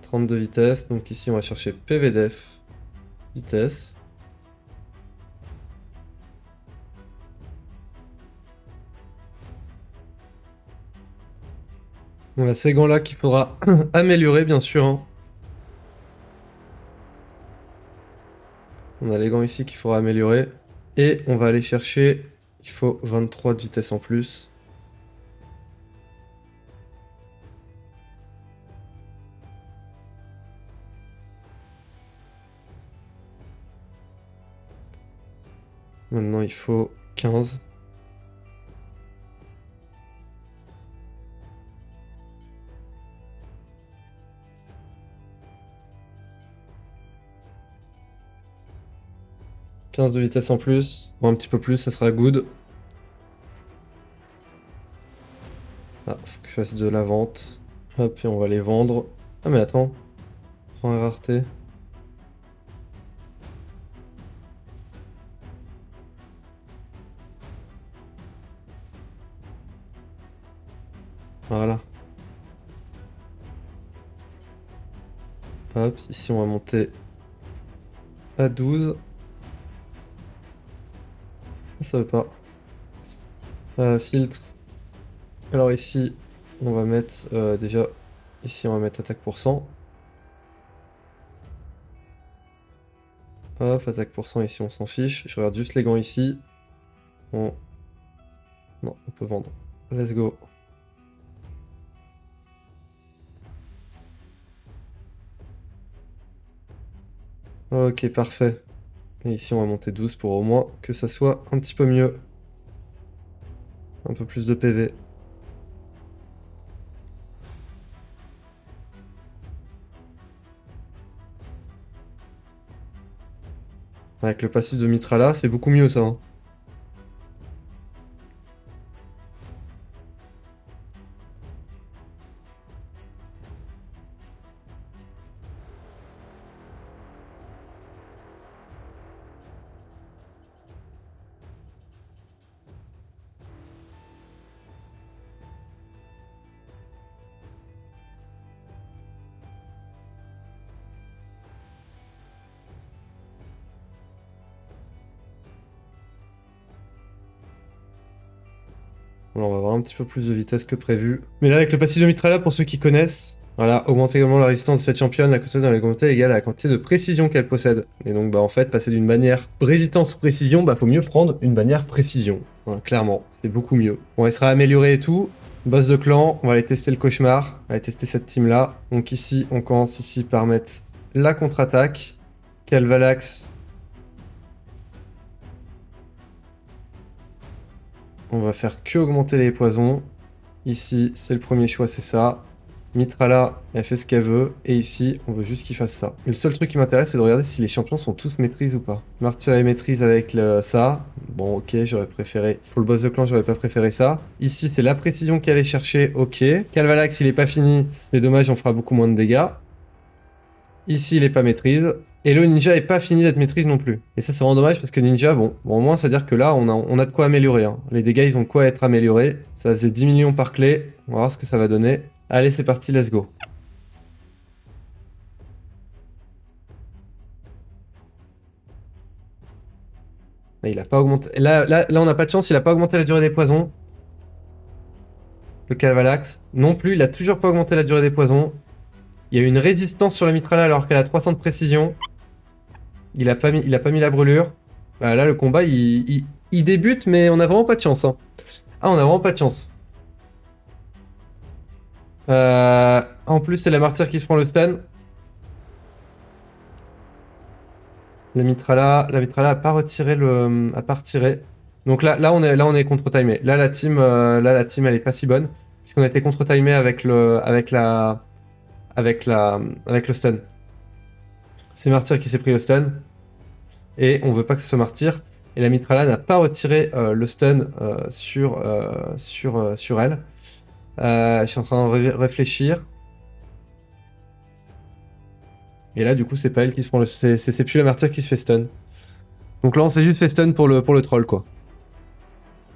32 vitesses, donc ici, on va chercher PVDF. Vitesse. On a ces gants-là qu'il faudra améliorer, bien sûr. Hein. On a les gants ici qu'il faudra améliorer. Et on va aller chercher... Il faut 23 de vitesse en plus. Maintenant, il faut 15. « 15 de vitesse en plus. Bon, un petit peu plus, ça sera good. Ah, faut que je fasse de la vente. Hop, et on va les vendre. Ah, mais attends. Prends la rareté. Voilà. Hop, ici on va monter à 12. Ça veut pas. Filtre. Alors ici, On va mettre déjà ici, on va mettre attaque pour 100. Hop, attaque pour 100 ici, on s'en fiche. Je regarde juste les gants ici. Non, on peut vendre. Let's go. Ok, parfait. Et ici, on va monter 12 pour au moins que ça soit un petit peu mieux. Un peu plus de PV. Avec le passif de Mitrala, c'est beaucoup mieux ça. Hein. Voilà, on va avoir un petit peu plus de vitesse que prévu. Mais là, avec le passif de Mitrala, pour ceux qui connaissent, voilà, augmenter également la résistance de cette championne, la costeuse dans les augmenter égale à la quantité de précision qu'elle possède. Et donc, bah, en fait, passer d'une bannière résistance ou précision, bah, faut mieux prendre une bannière précision. Voilà, clairement, c'est beaucoup mieux. Bon, elle sera améliorée et tout. Boss de clan, on va aller tester le cauchemar. On va aller tester cette team-là. Donc ici, on commence ici par mettre la contre-attaque. Calvalax. On va faire que augmenter les poisons. Ici, c'est le premier choix, c'est ça. Mitrala, elle fait ce qu'elle veut. Et ici, on veut juste qu'il fasse ça. Et le seul truc qui m'intéresse, c'est de regarder si les champions sont tous maîtrise ou pas. Martyr est maîtrise avec ça. Bon, ok, j'aurais préféré. Pour le boss de clan, j'aurais pas préféré ça. Ici, c'est la précision qu'elle allait chercher. Ok. Calvalax, il est pas fini. C'est dommage, on fera beaucoup moins de dégâts. Ici, il est pas maîtrise. Et le ninja est pas fini d'être maîtrise non plus. Et ça, c'est vraiment dommage parce que ninja, bon au moins, ça veut dire que là, on a de quoi améliorer. Hein. Les dégâts, ils ont de quoi être améliorés. Ça faisait 10 millions par clé. On va voir ce que ça va donner. Allez, c'est parti, let's go. Là, il a pas augmenté. Là, on n'a pas de chance, il a pas augmenté la durée des poisons. Le Calvalax. Non plus, il a toujours pas augmenté la durée des poisons. Il y a eu une résistance sur la Mitrala alors qu'elle a 300 de précision. Il a pas mis la brûlure. Bah, là, le combat, il débute, mais on a vraiment pas de chance. Hein. Ah, on a vraiment pas de chance. En plus, c'est la martyre qui se prend le stun. La Mitrala a pas retiré le, a pas retiré. Donc là, on est contre-timé. Là, la team, elle est pas si bonne puisqu'on a été contre-timé avec le stun. C'est Martyr qui s'est pris le stun et on veut pas que ce soit Martyr. Et la Mitrala n'a pas retiré le stun sur elle. Je suis en train de réfléchir. Et là, du coup, c'est pas elle qui se prend le. C'est plus la martyre qui se fait stun. Donc là, on s'est juste fait stun pour le troll, quoi.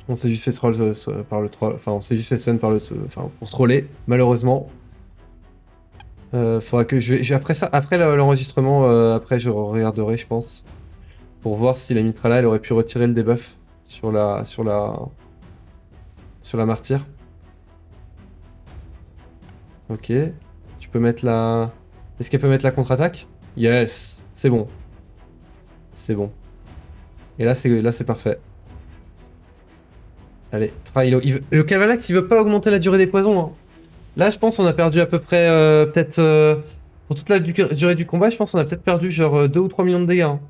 On s'est juste fait troll par le troll. Enfin, on s'est juste fait stun par enfin, pour troller, malheureusement. Faudra que après ça, après l'enregistrement, après je regarderai, je pense, pour voir si la Mitrala, elle aurait pu retirer le debuff sur la martyre. Ok. Tu peux mettre la. Est-ce qu'elle peut mettre la contre-attaque? Yes, c'est bon. C'est bon. Et là, c'est parfait. Allez, Trailo. Le Cavalax, il veut pas augmenter la durée des poisons. Hein. Là, je pense qu'on a perdu à peu près, peut-être... pour toute la durée du combat, je pense qu'on a peut-être perdu genre 2 ou 3 millions de dégâts. Hein.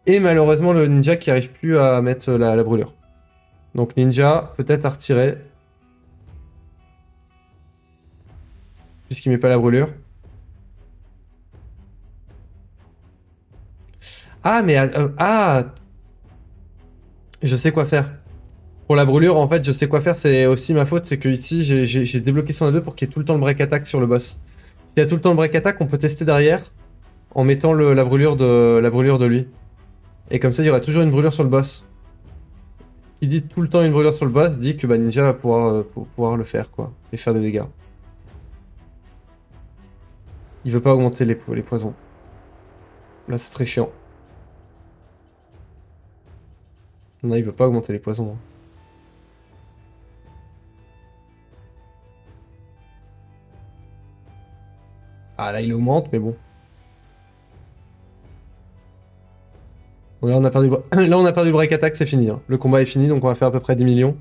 Et malheureusement, le ninja qui arrive plus à mettre la brûlure. Donc ninja, peut-être à retirer. Puisqu'il met pas la brûlure. Ah, mais... je sais quoi faire. Pour la brûlure, en fait, je sais quoi faire. C'est aussi ma faute. C'est que ici, j'ai débloqué son A2 pour qu'il y ait tout le temps le break attack sur le boss. S'il y a tout le temps le break attack, on peut tester derrière en mettant la brûlure de lui. Et comme ça, il y aura toujours une brûlure sur le boss. Qui dit tout le temps une brûlure sur le boss, dit que bah, Ninja va pouvoir le faire, quoi. Et faire des dégâts. Il veut pas augmenter les poisons. Là, c'est très chiant. Non, il veut pas augmenter les poisons. Hein. Ah là il augmente, mais bon. Bon, là on a perdu, là, on a perdu le break attack, c'est fini. Hein. Le combat est fini, donc on va faire à peu près 10 millions.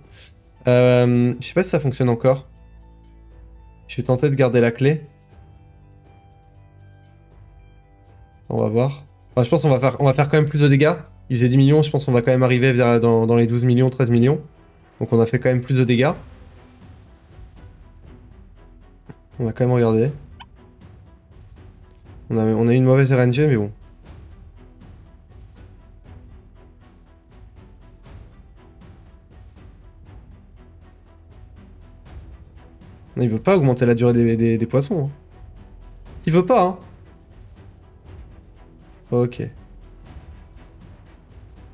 Je sais pas si ça fonctionne encore. Je vais tenter de garder la clé. On va voir. Enfin, je pense qu'on va faire quand même plus de dégâts. Il faisait 10 millions, je pense qu'on va quand même arriver dans les 12 millions, 13 millions. Donc on a fait quand même plus de dégâts. On va quand même regarder. On a eu une mauvaise RNG, mais bon. Non, il veut pas augmenter la durée des poissons. Hein. Il veut pas, hein. Ok.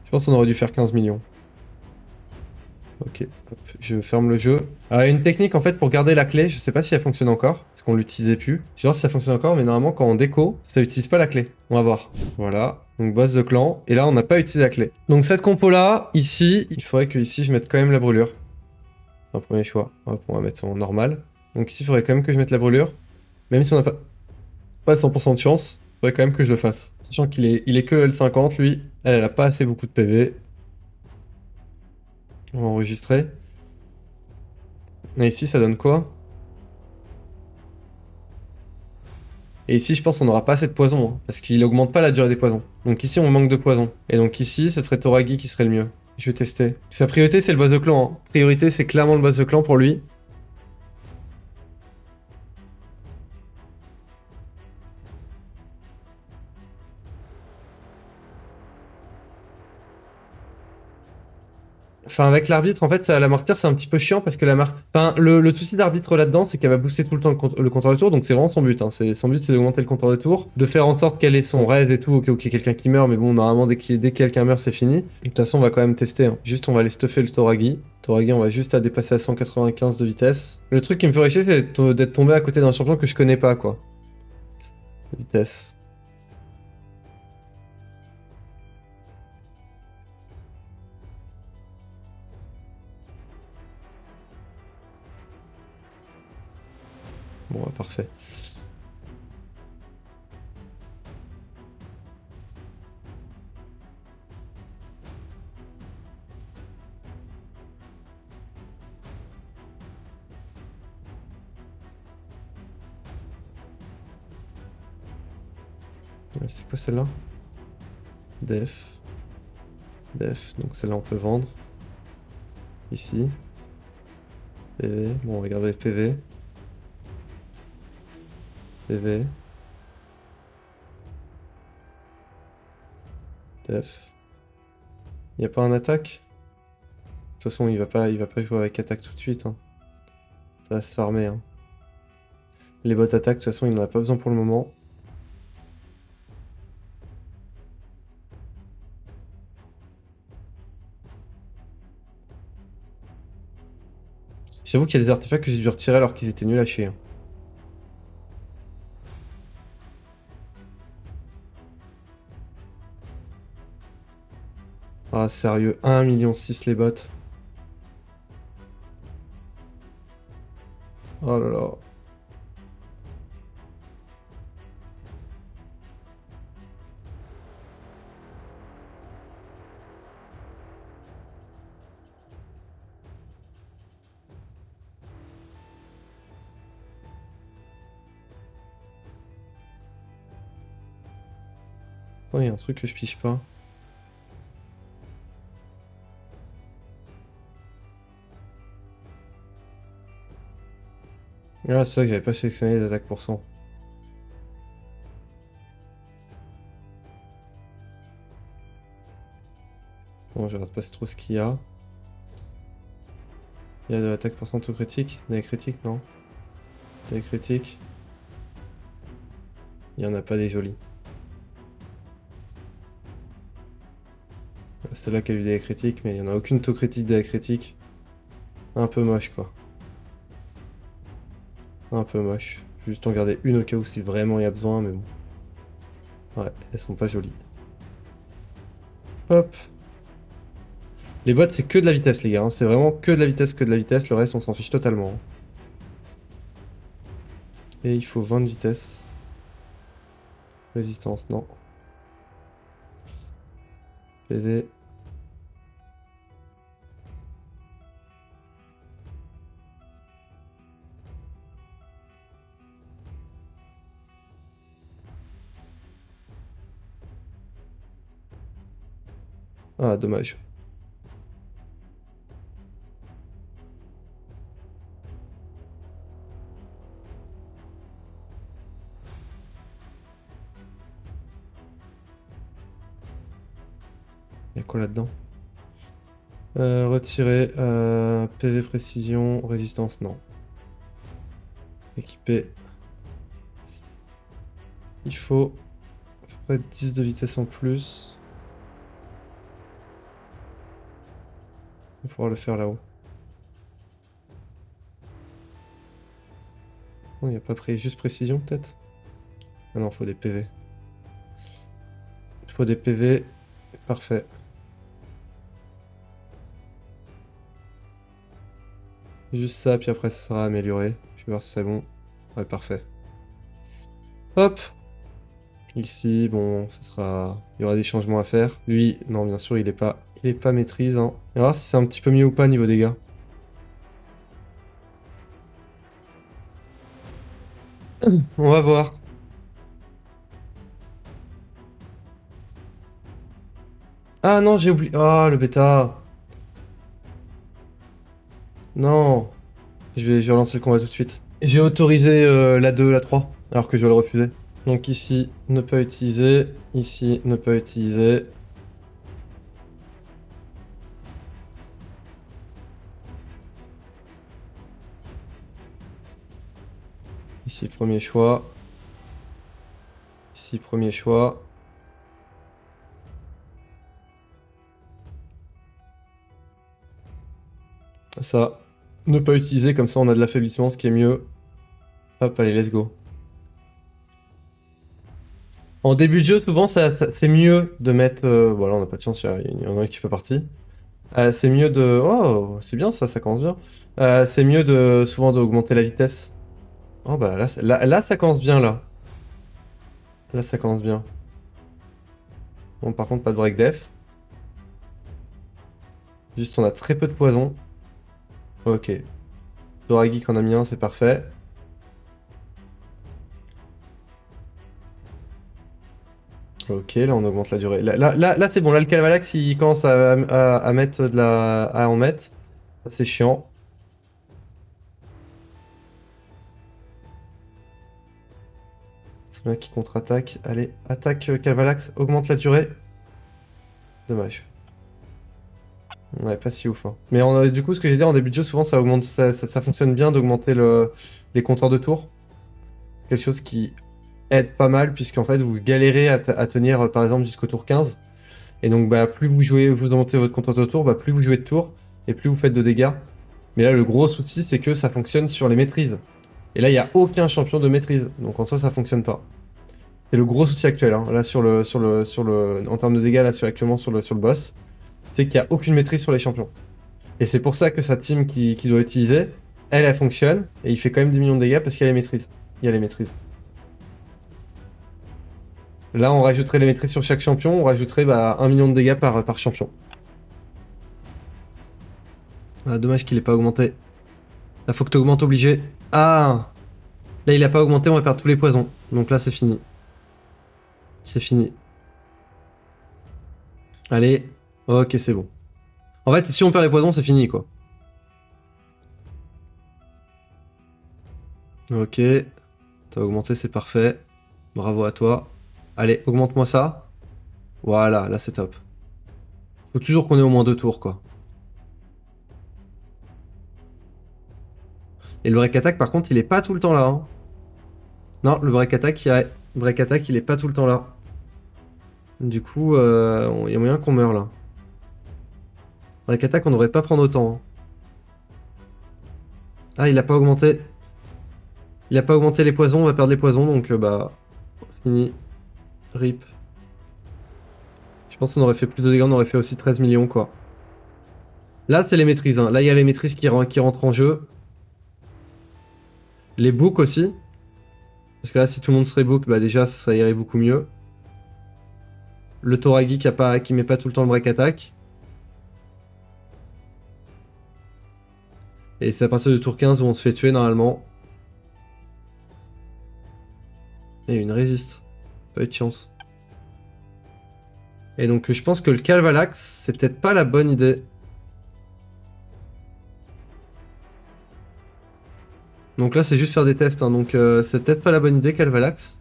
Je pense qu'on aurait dû faire 15 millions. Ok, hop, je ferme le jeu. Une technique en fait pour garder la clé, je sais pas si elle fonctionne encore, parce qu'on l'utilisait plus. Je vais voir si ça fonctionne encore, mais normalement quand on déco, ça utilise pas la clé. On va voir. Voilà, donc boss de clan, et là on n'a pas utilisé la clé. Donc cette compo là, ici, il faudrait que ici je mette quand même la brûlure. Un premier choix. Hop, on va mettre ça en normal. Donc ici il faudrait quand même que je mette la brûlure. Même si on n'a pas 100% de chance, il faudrait quand même que je le fasse. Sachant qu'il est que L50 lui, elle a pas assez beaucoup de PV. On va enregistrer. Et ici, ça donne quoi? Et ici, je pense qu'on n'aura pas assez de poison, hein, parce qu'il augmente pas la durée des poisons. Donc ici, on manque de poison. Et donc ici, ça serait Toragi qui serait le mieux. Je vais tester. Sa priorité, c'est le boss de clan. Hein. Priorité, c'est clairement le boss de clan pour lui. Enfin, avec l'arbitre, en fait, la martyre, c'est un petit peu chiant parce que la martyre. Enfin, le souci d'arbitre là-dedans, c'est qu'elle va booster tout le temps le compteur de tour, donc c'est vraiment son but. Hein. Son but, c'est d'augmenter le compteur de tour, de faire en sorte qu'elle ait son raise et tout, au cas où il y a quelqu'un qui meurt, mais bon, normalement, dès que quelqu'un meurt, c'est fini. De toute façon, on va quand même tester. Hein. Juste, on va aller stuffer le Toragi. Toragi, on va juste à dépasser à 195 de vitesse. Le truc qui me ferait chier, c'est d'être tombé à côté d'un champion que je connais pas, quoi. Vitesse. Bon, ouais, parfait. C'est quoi celle-là? Def. Def, donc celle-là on peut vendre. Ici. PV. Bon, regardez PV. PV. Def. Y a pas un attaque? De toute façon, il va pas jouer avec attaque tout de suite. Hein. Ça va se farmer. Hein. Les bots attaque, de toute façon, il n'en a pas besoin pour le moment. J'avoue qu'il y a des artefacts que j'ai dû retirer alors qu'ils étaient nuls à chier. Hein. Ah, sérieux, 1,6 million les bots. Oh là là. Oh, il y a un truc que je piche pas. Ah, c'est pour ça que j'avais pas sélectionné les attaques pour cent. Bon, je regarde pas trop ce qu'il y a. Il y a de l'attaque pour cent tout critique. Des critiques, non? Des critiques. Il y en a pas des jolis. Celle-là qui a eu des critiques, mais il n'y en a aucune taux critique des critiques. Un peu moche, quoi. Un peu moche. Juste en garder une au cas où si vraiment il y a besoin, mais bon. Ouais, elles sont pas jolies. Hop. Les bots, c'est que de la vitesse, les gars. Hein. C'est vraiment que de la vitesse, que de la vitesse. Le reste, on s'en fiche totalement. Hein. Et il faut 20 de vitesse. Résistance, non. PV. Ah, dommage. Y'a quoi là-dedans? Retirer. PV précision. Résistance, non. Équiper. Il faut à peu près 10 de vitesse en plus. On va pouvoir le faire là-haut. Non, il n'y a pas juste précision peut-être? Ah non, faut des PV. Il faut des PV. Parfait. Juste ça, puis après ça sera amélioré. Je vais voir si c'est bon. Ouais, parfait. Hop! Ici, bon, ça sera... Il y aura des changements à faire. Lui, non, bien sûr, il est pas maîtrise. Hein. On va voir si c'est un petit peu mieux ou pas niveau dégâts. On va voir. Ah non, j'ai oublié... Ah, le bêta. Non. Je vais relancer le combat tout de suite. J'ai autorisé la 2, la 3, alors que je vais le refuser. Donc ici, ne pas utiliser. Ici, ne pas utiliser. Ici, premier choix. Ici, premier choix. Ça, ne pas utiliser, comme ça on a de l'affaiblissement, ce qui est mieux. Hop, allez, let's go. En début de jeu, souvent, c'est mieux de mettre... voilà, on n'a pas de chance, il y en a un qui fait partie. C'est mieux de... Oh, c'est bien ça, ça commence bien. C'est mieux de souvent d'augmenter la vitesse. Oh bah là, là, ça commence bien, là. Là, ça commence bien. Bon, par contre, pas de break def. Juste, on a très peu de poison. Ok. Doragik en a mis un, c'est parfait. Ok, là on augmente la durée. Là, c'est bon, là le Calvalax il commence à mettre de la... à en mettre. C'est chiant. C'est bien qui contre-attaque. Allez, attaque Calvalax, augmente la durée. Dommage. Ouais, pas si ouf. Hein. Mais du coup, ce que j'ai dit en début de jeu, souvent ça augmente, ça fonctionne bien d'augmenter les compteurs de tours. C'est quelque chose qui aide pas mal, puisqu'en fait vous galérez à tenir par exemple jusqu'au tour 15. Et donc bah, plus vous jouez, vous augmentez votre compteur de tours, bah, plus vous jouez de tours, et plus vous faites de dégâts. Mais là le gros souci c'est que ça fonctionne sur les maîtrises. Et là il n'y a aucun champion de maîtrise, donc en soi ça fonctionne pas. C'est le gros souci actuel, hein. Là en termes de dégâts là actuellement sur le boss, c'est qu'il n'y a aucune maîtrise sur les champions. Et c'est pour ça que sa team qui doit utiliser, elle fonctionne, et il fait quand même 10 millions de dégâts parce qu'il y a les maîtrises. Il y a les maîtrises. Là on rajouterait les maîtrises sur chaque champion, on rajouterait 1 million de dégâts par champion. Ah, dommage qu'il ait pas augmenté. Là faut que tu augmentes obligé. Ah, là il a pas augmenté, on va perdre tous les poisons. Donc là c'est fini. C'est fini. Allez. Ok, c'est bon. En fait, si on perd les poisons, c'est fini, quoi. Ok. T'as augmenté, c'est parfait. Bravo à toi. Allez, augmente-moi ça. Voilà, là c'est top. Faut toujours qu'on ait au moins 2 tours, quoi. Et le break attack, par contre, il est pas tout le temps là. Hein. Non, le break attack, il est pas tout le temps là. Du coup, il y a moyen qu'on meure, là. Break attack, on devrait pas prendre autant. Hein. Ah, il a pas augmenté. Il a pas augmenté les poisons, on va perdre les poisons, donc bah... Fini. RIP. Je pense qu'on aurait fait plus de dégâts, on aurait fait aussi 13 millions, quoi. Là, c'est les maîtrises. Hein. Là, il y a les maîtrises qui rentrent en jeu. Les books aussi. Parce que là, si tout le monde serait book, bah déjà, ça irait beaucoup mieux. Le Toragi qui met pas tout le temps le break attack. Et c'est à partir du tour 15 où on se fait tuer normalement. Et une résiste. Pas eu de chance. Et donc je pense que le Calvalax, c'est peut-être pas la bonne idée. Donc là c'est juste faire des tests, hein, donc c'est peut-être pas la bonne idée Calvalax.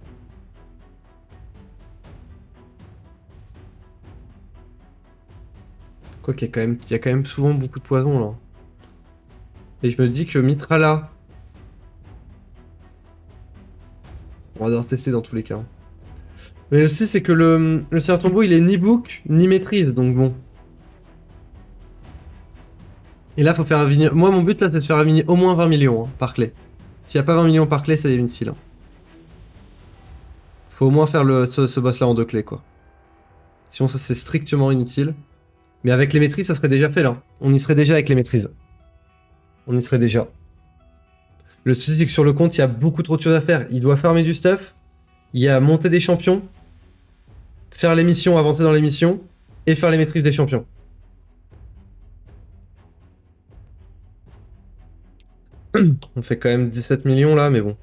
Quoi qu'il y a quand même souvent beaucoup de poison là. Et je me dis que Mitrala, on va devoir tester dans tous les cas. Hein. Mais le souci c'est que le Seigneur Tombeau il est ni book ni maîtrise, donc bon. Et là faut faire venir... Moi mon but là c'est de faire venir au moins 20 millions hein, par clé. S'il n'y a pas 20 millions par clé, ça devient inutile. Hein. Faut au moins faire ce boss là en 2 clés quoi. Sinon ça c'est strictement inutile. Mais avec les maîtrises ça serait déjà fait là. On y serait déjà avec les maîtrises. On y serait déjà. Le souci c'est que sur le compte il y a beaucoup trop de choses à faire. Il doit farmer du stuff. Il y a monter des champions. Faire les missions, avancer dans les missions. Et faire les maîtrises des champions. On fait quand même 17 millions là mais bon.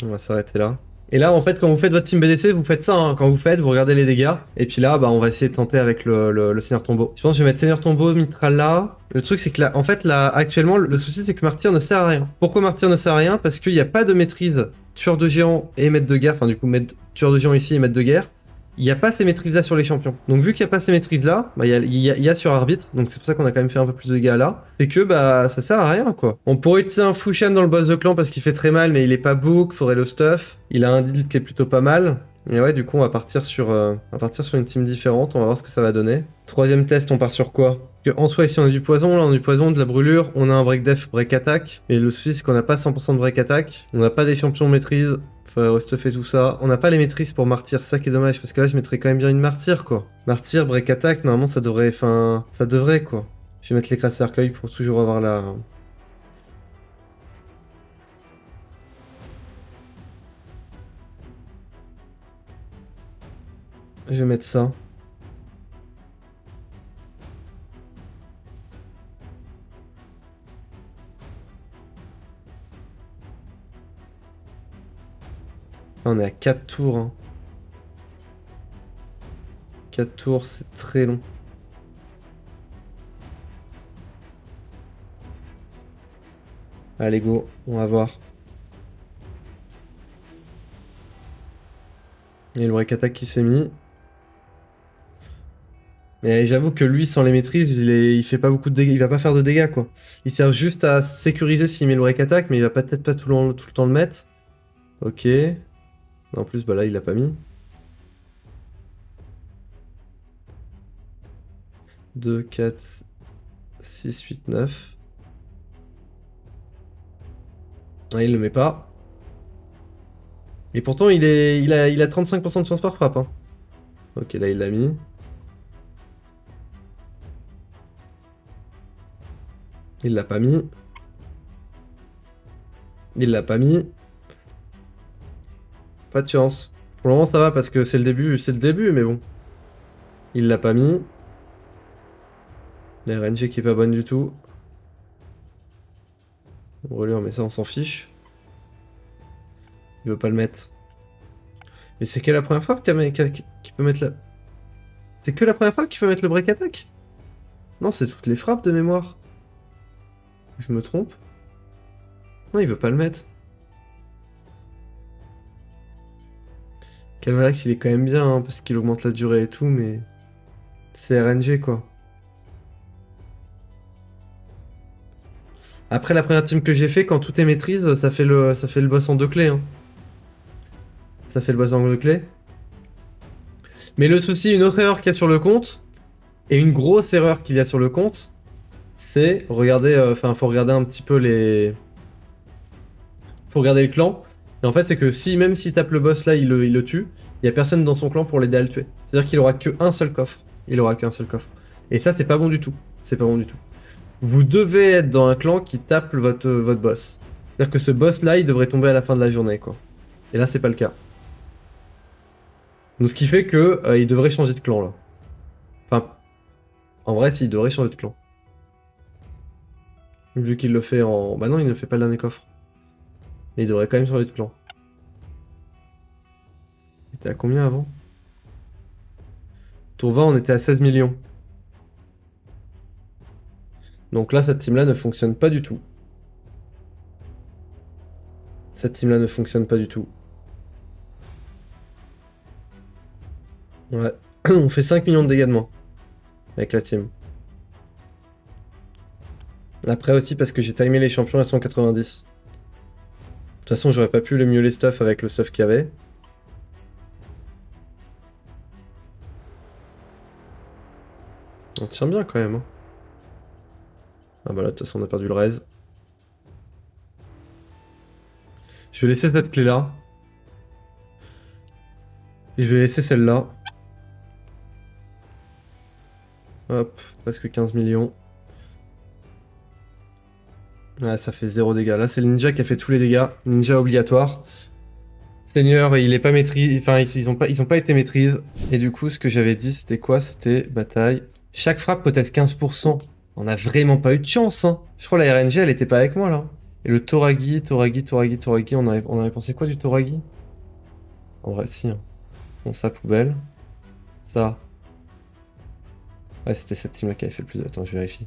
On va s'arrêter là. Et là, en fait, quand vous faites votre team BDC, vous faites ça. Hein. Quand vous faites, vous regardez les dégâts. Et puis là, bah, on va essayer de tenter avec le Seigneur Tombeau. Je pense que je vais mettre Seigneur Tombeau, Mithral là. Le truc, c'est que là, en fait, là, actuellement, le souci, c'est que Martyr ne sert à rien. Pourquoi Martyr ne sert à rien? Parce qu'il n'y a pas de maîtrise tueur de géant et maître de guerre. Enfin, du coup, tueur de géant ici et maître de guerre. Il n'y a pas ces maîtrises là sur les champions. Donc vu qu'il n'y a pas ces maîtrises là, bah, il y a sur arbitre, donc c'est pour ça qu'on a quand même fait un peu plus de dégâts là, c'est que bah ça sert à rien quoi. On pourrait utiliser un Fushan dans le boss de clan parce qu'il fait très mal mais il est pas book, faudrait le stuff. Il a un deal qui est plutôt pas mal. Mais ouais du coup on va partir sur une team différente, on va voir ce que ça va donner. Troisième test on part sur quoi? Parce que en soi ici on a du poison, là on a du poison, de la brûlure, on a un break def, break attack. Et le souci c'est qu'on n'a pas 100% de break attack, on n'a pas des champions maîtrise. Faut stuffer tout ça. On n'a pas les maîtrises pour martyr, ça qui est dommage, parce que là je mettrais quand même bien une martyr quoi. Martyr, break attack, normalement ça devrait, ça devrait quoi. Je vais mettre l'écrase cercueil pour toujours avoir la... Je vais mettre ça. On est à 4 tours. Hein. 4 tours, c'est très long. Allez go, on va voir. Il y a le break attack qui s'est mis. Mais j'avoue que lui, sans les maîtrises, il fait pas beaucoup de dégâts. Il va pas faire de dégâts quoi. Il sert juste à sécuriser s'il met le break attack, mais il va peut-être pas tout le temps le mettre. Ok. En plus, bah là, il l'a pas mis. 2, 4, 6, 8, 9. Ah, il le met pas. Et pourtant, il a 35% de chance par frappe. Hein. Ok, là, il l'a mis. Il l'a pas mis. Il l'a pas mis. Pas de chance. Pour le moment, ça va parce que c'est le début, mais bon. Il l'a pas mis. La RNG qui est pas bonne du tout. Brûlure, mais ça, on s'en fiche. Il veut pas le mettre. Mais c'est que la première frappe qui peut mettre la... C'est que la première frappe qui peut mettre le break attack? Non, c'est toutes les frappes de mémoire. Je me trompe? Non, il veut pas le mettre. Calvalax, il est quand même bien, hein, parce qu'il augmente la durée et tout, mais... C'est RNG, quoi. Après la première team que j'ai fait, quand tout est maîtrise, ça fait le boss en 2 clés. Hein. Ça fait le boss en 2 clés. Mais le souci, une autre erreur qu'il y a sur le compte, et une grosse erreur qu'il y a sur le compte, c'est regarder, faut regarder un petit peu les... Faut regarder le clan. Et en fait, c'est que même s'il tape le boss là, il le tue, il y a personne dans son clan pour l'aider à le tuer. C'est-à-dire qu'il aura qu'un seul coffre. Il aura qu'un seul coffre. Et ça, c'est pas bon du tout. C'est pas bon du tout. Vous devez être dans un clan qui tape votre boss. C'est-à-dire que ce boss-là, il devrait tomber à la fin de la journée, quoi. Et là, c'est pas le cas. Donc ce qui fait que il devrait changer de clan, là. Enfin, en vrai, s'il devrait changer de clan. Vu qu'il le fait en... Bah non, il ne fait pas le dernier coffre. Mais il devrait quand même changer de clan. Il était à combien avant? Tour 20, on était à 16 millions. Donc là, cette team-là ne fonctionne pas du tout. Cette team-là ne fonctionne pas du tout. Ouais. On fait 5 millions de dégâts de moins. Avec la team. Après aussi parce que j'ai timé les champions à 190. De toute façon, j'aurais pas pu le mieux les stuff avec le stuff qu'il y avait. On tient bien quand même. Hein. Ah bah là, de toute façon, on a perdu le raise. Je vais laisser cette clé-là. Et je vais laisser celle-là. Hop, presque 15 millions. Ouais, ça fait 0 dégâts. Là, c'est le ninja qui a fait tous les dégâts. Ninja obligatoire. Seigneur, il est pas maîtrise. Enfin, ils ont pas été maîtrise. Et du coup, ce que j'avais dit, c'était quoi? C'était bataille. Chaque frappe peut être 15%. On a vraiment pas eu de chance, hein. Je crois la RNG, elle était pas avec moi, là. Et le Toragi, on avait pensé quoi du Toragi? En vrai, si. Hein. Bon, ça, poubelle. Ça. Ouais, c'était cette team-là qui avait fait le plus de... Attends, je vérifie.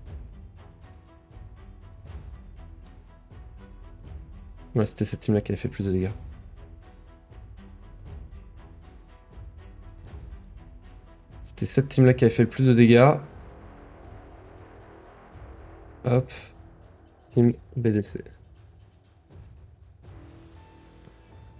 Ouais, c'était cette team-là qui avait fait le plus de dégâts. C'était cette team-là qui avait fait le plus de dégâts. Hop. Team BDC.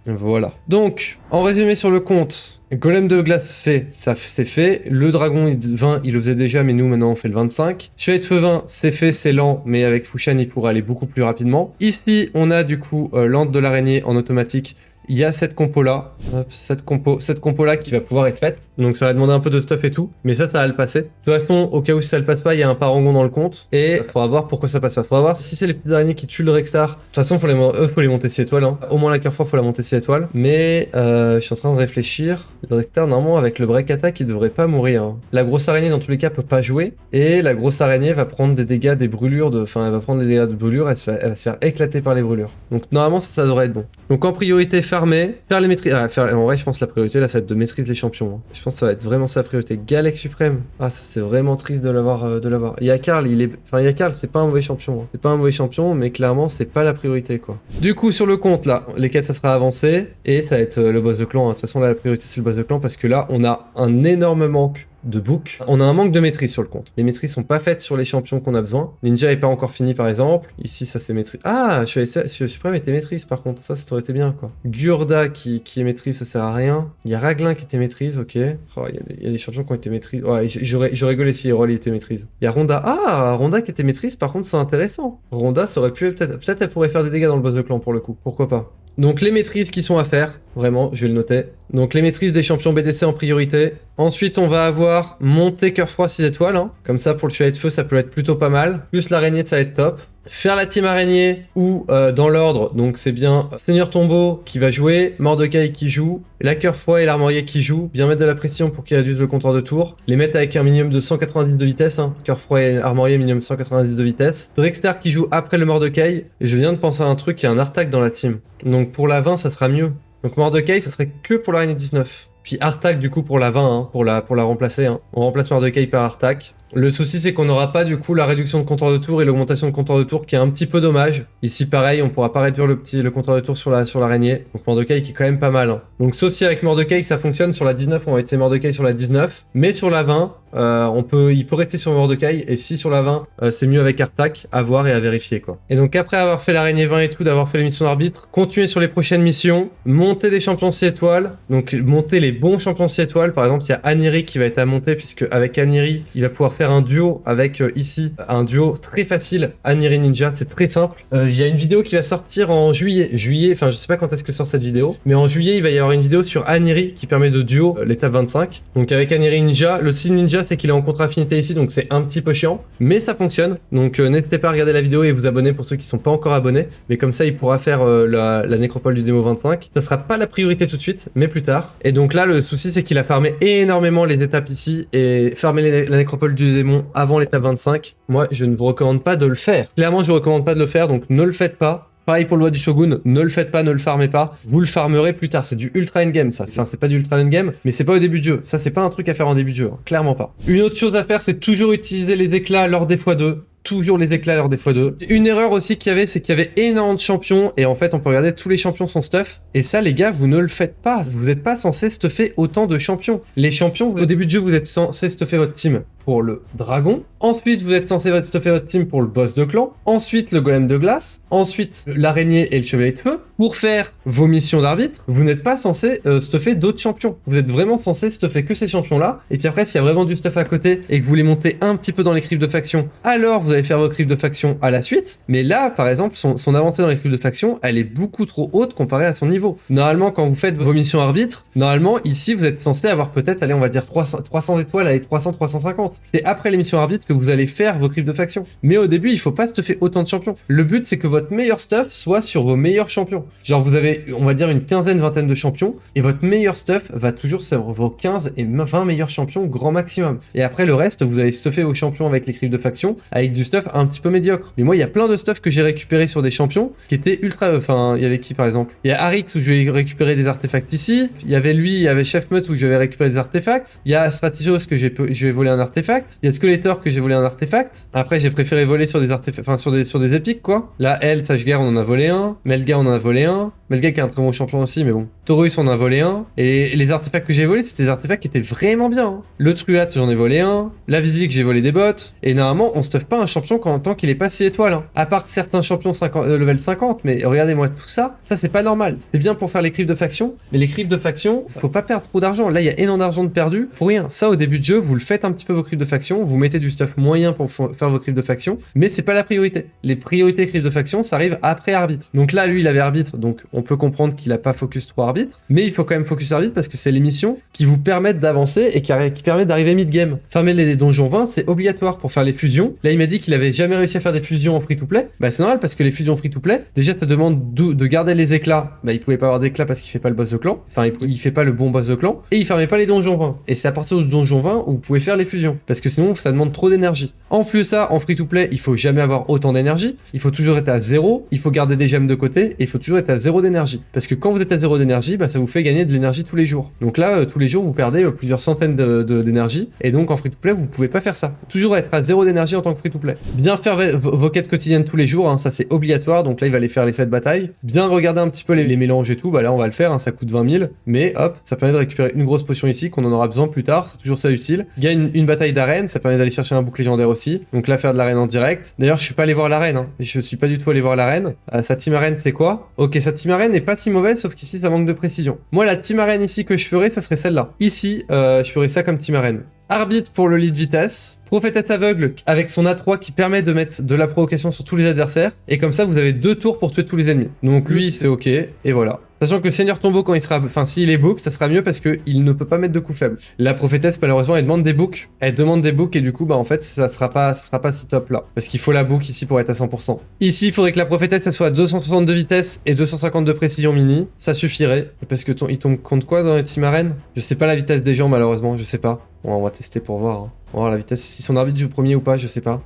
Voilà. Donc, en résumé sur le compte, Golem de glace fait, ça c'est fait. Le dragon 20, il le faisait déjà, mais nous maintenant on fait le 25. Chevalier de feu 20, c'est fait, c'est lent, mais avec Fushan, il pourrait aller beaucoup plus rapidement. Ici, on a du coup l'ante de l'araignée en automatique. Il y a cette compo là, hop, cette compo là qui va pouvoir être faite. Donc ça va demander un peu de stuff et tout, mais ça va le passer. De toute façon, au cas où si ça le passe pas, il y a un parangon dans le compte. Et il faudra voir pourquoi ça passe pas. Faudra voir si c'est les petites araignées qui tuent le Rexstar. De toute façon, faut les monter 6 étoiles. Hein. Au moins la cœur fois, faut la monter 6 étoiles. Mais je suis en train de réfléchir. Le Rexstar, normalement, avec le break attack, il devrait pas mourir. Hein. La grosse araignée, dans tous les cas, peut pas jouer. Et la grosse araignée va prendre des dégâts, des brûlures. Enfin, elle va prendre des dégâts de brûlures. Elle va se faire éclater par les brûlures. Donc normalement, ça devrait être bon. Donc en priorité, farmer, faire les maîtrises. En vrai, je pense que la priorité là, ça va être de maîtriser les champions. Hein. Je pense que ça va être vraiment sa priorité. Galec suprême. Ah, ça c'est vraiment triste de l'avoir. Yakar, Yakar, c'est pas un mauvais champion. Hein. C'est pas un mauvais champion, mais clairement, c'est pas la priorité quoi. Du coup, sur le compte là, les quêtes ça sera avancé et ça va être le boss de clan. Hein. De toute façon, là, la priorité c'est le boss de clan parce que là, on a un énorme manque de book. On a un manque de maîtrise sur le compte. Les maîtrises sont pas faites sur les champions qu'on a besoin. Ninja est pas encore fini par exemple. Ici ça c'est maîtrise. Ah, Chevalier suprême était maîtrise par contre. Ça aurait été bien quoi. Gurda qui est maîtrise, ça sert à rien. Il y a Raglin qui était maîtrise, ok. Oh, il y a des champions qui ont été maîtrise. Ouais, je rigolais si Hérol était maîtrise. Il y a Ronda. Ah, Ronda qui était maîtrise par contre c'est intéressant. Ronda ça aurait pu peut-être elle pourrait faire des dégâts dans le boss de clan pour le coup. Pourquoi pas. Donc les maîtrises qui sont à faire, vraiment, je vais le noter. Donc les maîtrises des champions BDC en priorité. Ensuite, on va avoir monter cœur froid 6 étoiles. Hein. Comme ça, pour le chevalier de feu, ça peut être plutôt pas mal. Plus l'araignée, ça va être top. Faire la team araignée ou dans l'ordre, donc c'est bien Seigneur Tombeau qui va jouer, Mordecai qui joue, la cœur froid et l'armorier qui joue, bien mettre de la pression pour qu'ils réduisent le compteur de tour, les mettre avec un minimum de 190 de vitesse, hein. Cœur froid et armorier minimum 190 de vitesse. Drexter qui joue après le Mordecai, et je viens de penser à un truc, il y a un Artak dans la team, donc pour la 20 ça sera mieux. Donc Mordecai ça serait que pour l'araignée 19. Puis Artak du coup pour la 20, hein, pour la remplacer. Hein. On remplace Mordecai par Artak. Le souci c'est qu'on n'aura pas du coup la réduction de compteur de tour et l'augmentation de compteur de tour qui est un petit peu dommage. Ici pareil, on pourra pas réduire le compteur de tour sur l'araignée. Donc Mordecai qui est quand même pas mal. Hein. Donc sauf si avec Mordecai ça fonctionne, sur la 19 on va essayer Mordecai sur la 19. Mais sur la 20, il peut rester sur Mordecai. Et si sur la 20 c'est mieux avec Artak, à voir et à vérifier quoi. Et donc après avoir fait l'araignée 20 et tout, d'avoir fait les missions d'arbitre, continuer sur les prochaines missions, monter des champions 6 étoiles. Donc monter les bons champions 6 étoiles. Par exemple il y a Aniri qui va être à monter puisque avec Aniri il va pouvoir faire un duo avec ici un duo très facile Aniri Ninja, c'est très simple. Il y a une vidéo qui va sortir en juillet, enfin je sais pas quand est-ce que sort cette vidéo, mais en juillet il va y avoir une vidéo sur Aniri qui permet de duo l'étape 25. Donc avec Aniri Ninja, le style ninja déjà, c'est qu'il est en contre-affinité ici, donc c'est un petit peu chiant, mais ça fonctionne. Donc n'hésitez pas à regarder la vidéo et vous abonner pour ceux qui sont pas encore abonnés, mais comme ça il pourra faire la nécropole du démo 25. Ça sera pas la priorité tout de suite, mais plus tard. Et donc là, le souci c'est qu'il a farmé énormément les étapes ici, et farmer la nécropole du démon avant l'étape 25, moi je ne vous recommande pas de le faire. Clairement, je vous recommande pas de le faire, donc ne le faites pas. Pareil pour le loi du Shogun, ne le faites pas, ne le farmez pas. Vous le farmerez plus tard. C'est du ultra endgame, ça. Enfin, c'est pas du ultra endgame, mais c'est pas au début de jeu. Ça, c'est pas un truc à faire en début de jeu. Hein. Clairement pas. Une autre chose à faire, c'est toujours utiliser les éclats lors des x2. Toujours les éclats lors des x2. Une erreur aussi qu'il y avait, c'est qu'il y avait énormément de champions, et en fait, on peut regarder tous les champions sont stuff. Et ça, les gars, vous ne le faites pas. Vous n'êtes pas censé stuffer autant de champions. Les champions, au début de jeu, vous êtes censé stuffer votre team pour le dragon. Ensuite, vous êtes censé stuffer votre team pour le boss de clan. Ensuite, le golem de glace. Ensuite, l'araignée et le chevalier de feu. Pour faire vos missions d'arbitre, vous n'êtes pas censé stuffer d'autres champions. Vous êtes vraiment censé stuffer que ces champions-là. Et puis après, s'il y a vraiment du stuff à côté et que vous voulez monter un petit peu dans les cryptes de faction, alors vous allez faire vos cryptes de faction à la suite. Mais là, par exemple, son avancée dans les cryptes de faction, elle est beaucoup trop haute comparée à son niveau. Normalement, quand vous faites vos missions arbitre, normalement, ici, vous êtes censé avoir peut-être, allez, on va dire 300 étoiles, allez, 300-350. C'est après les missions arbitre que vous allez faire vos cryptes de faction. Mais au début, il faut pas stuffer autant de champions. Le but, c'est que votre meilleur stuff soit sur vos meilleurs champions. Genre, vous avez, on va dire, une quinzaine, vingtaine de champions, et votre meilleur stuff va toujours sur vos 15 et 20 meilleurs champions grand maximum. Et après, le reste, vous allez stuffer vos champions avec les cryptes de faction, avec du stuff un petit peu médiocre. Mais moi, il y a plein de stuff que j'ai récupéré sur des champions qui étaient ultra... Enfin, il y avait qui, par exemple? Il y a Arix, où je vais récupérer des artefacts ici. Il y avait lui, il y avait Chef Mutt, où je vais récupérer des artefacts. Il y a Strategos, que je vais voler un artefact. Il y a Skeletor, que j'ai volé un artefact. Après, j'ai préféré voler sur des artefacts... Enfin, sur des épiques, quoi. Là, elle, Sage-Guerre, on en a volé un. Melga, on en a volé un. Melga qui est un très bon champion aussi, mais bon. Taurus, on en a volé un. Et les artefacts que j'ai volés, c'était des artefacts qui étaient vraiment bien. Hein. Le Truat, j'en ai volé un. La Visique, j'ai volé des bottes. Et normalement, on stuffe pas un champion tant qu'il est pas 6 étoiles. Hein. À part certains champions level 50, mais regardez-moi tout ça. Ça, c'est pas normal. C'est bien pour faire les cryptes de faction, mais les cryptes de faction, faut pas perdre trop d'argent. Là, il y a énormément d'argent de perdu pour rien. Ça, au début de jeu, vous le faites un petit peu vos cryptes de faction. Vous mettez du stuff moyen pour faire vos cryptes de faction, mais c'est pas la priorité. Les priorités cryptes de faction, ça arrive après arbitre. Donc là, lui, il avait arbitre, donc on peut comprendre qu'il a pas focus trop arbitre, mais il faut quand même focus arbitre parce que c'est les missions qui vous permettent d'avancer et qui permettent d'arriver mid-game. Fermer les donjons 20, c'est obligatoire pour faire les fusions. Là, il m'a dit qu'il avait jamais réussi à faire des fusions en free-to-play. Bah, c'est normal parce que les fusions free-to-play, déjà, ça demande de garder les éclats. Bah, il pouvait pas avoir d'éclats parce qu'il fait pas le boss de clan. Enfin, il fait pas le bon boss de clan. Et il fermait pas les donjons 20. Et c'est à partir du donjon 20 où vous pouvez faire les fusions. Parce que sinon, ça demande trop d'énergie. En plus, ça, en free-to-play, il faut jamais avoir autant d'énergie. Il faut toujours être à 0. Il faut garder des gemmes de côté. Et il faut toujours être à 0 d'énergie. Parce que quand vous êtes à 0 d'énergie, bah, ça vous fait gagner de l'énergie tous les jours. Donc là, tous les jours, vous perdez plusieurs centaines d'énergie. Et donc, en free-to-play, vous pouvez pas faire ça. Toujours être à 0 d'énergie en tant que free-to-play. Bien faire vos quêtes quotidiennes tous les jours, hein, ça c'est obligatoire. Donc là, il va aller faire les 7 batailles. Bien regarder un petit peu les mélanges et tout. Bah là, on va le faire. Hein, ça coûte 20 000. Mais hop, ça permet de récupérer une grosse potion ici qu'on en aura besoin plus tard. C'est toujours ça utile. Gagne une bataille d'arène. Ça permet d'aller chercher un bouc légendaire aussi. Donc là, faire de l'arène en direct. D'ailleurs, je suis pas allé voir l'arène. Hein. Je suis pas du tout allé voir l'arène. Sa team arène, c'est quoi? Ok, sa team arène n'est pas si mauvaise, sauf qu'ici, ça manque de précision. Moi, la team arène ici que je ferais, ça serait celle-là. Ici, je ferais ça comme team arène. Arbitre pour le lead vitesse, prophétesse aveugle avec son A3 qui permet de mettre de la provocation sur tous les adversaires, et comme ça vous avez 2 tours pour tuer tous les ennemis. Donc lui c'est ok, et voilà. Sachant que Seigneur Tombeau quand il sera, enfin s'il est book, ça sera mieux parce qu'il ne peut pas mettre de coups faibles. La prophétesse malheureusement elle demande des books, et du coup bah en fait ça sera pas si top là. Parce qu'il faut la book ici pour être à 100%. Ici il faudrait que la prophétesse elle soit à 260 de vitesse et 250 de précision mini, ça suffirait. Parce que il tombe compte quoi dans les team arène? Je sais pas la vitesse des gens malheureusement, je sais pas. Bon, on va tester pour voir. Hein. On va voir la vitesse, si son arbitre joue premier ou pas, je sais pas.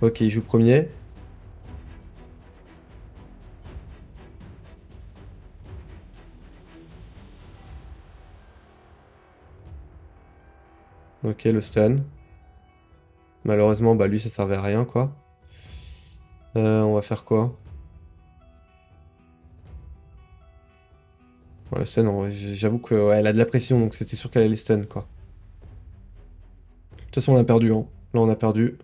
Ok, il joue premier. Ok, le stun. Malheureusement, bah lui ça servait à rien quoi. On va faire quoi? Bon, le stun, j'avoue que ouais, elle a de la pression, donc c'était sûr qu'elle allait stun quoi. De toute façon on a perdu, hein. Là on a perdu.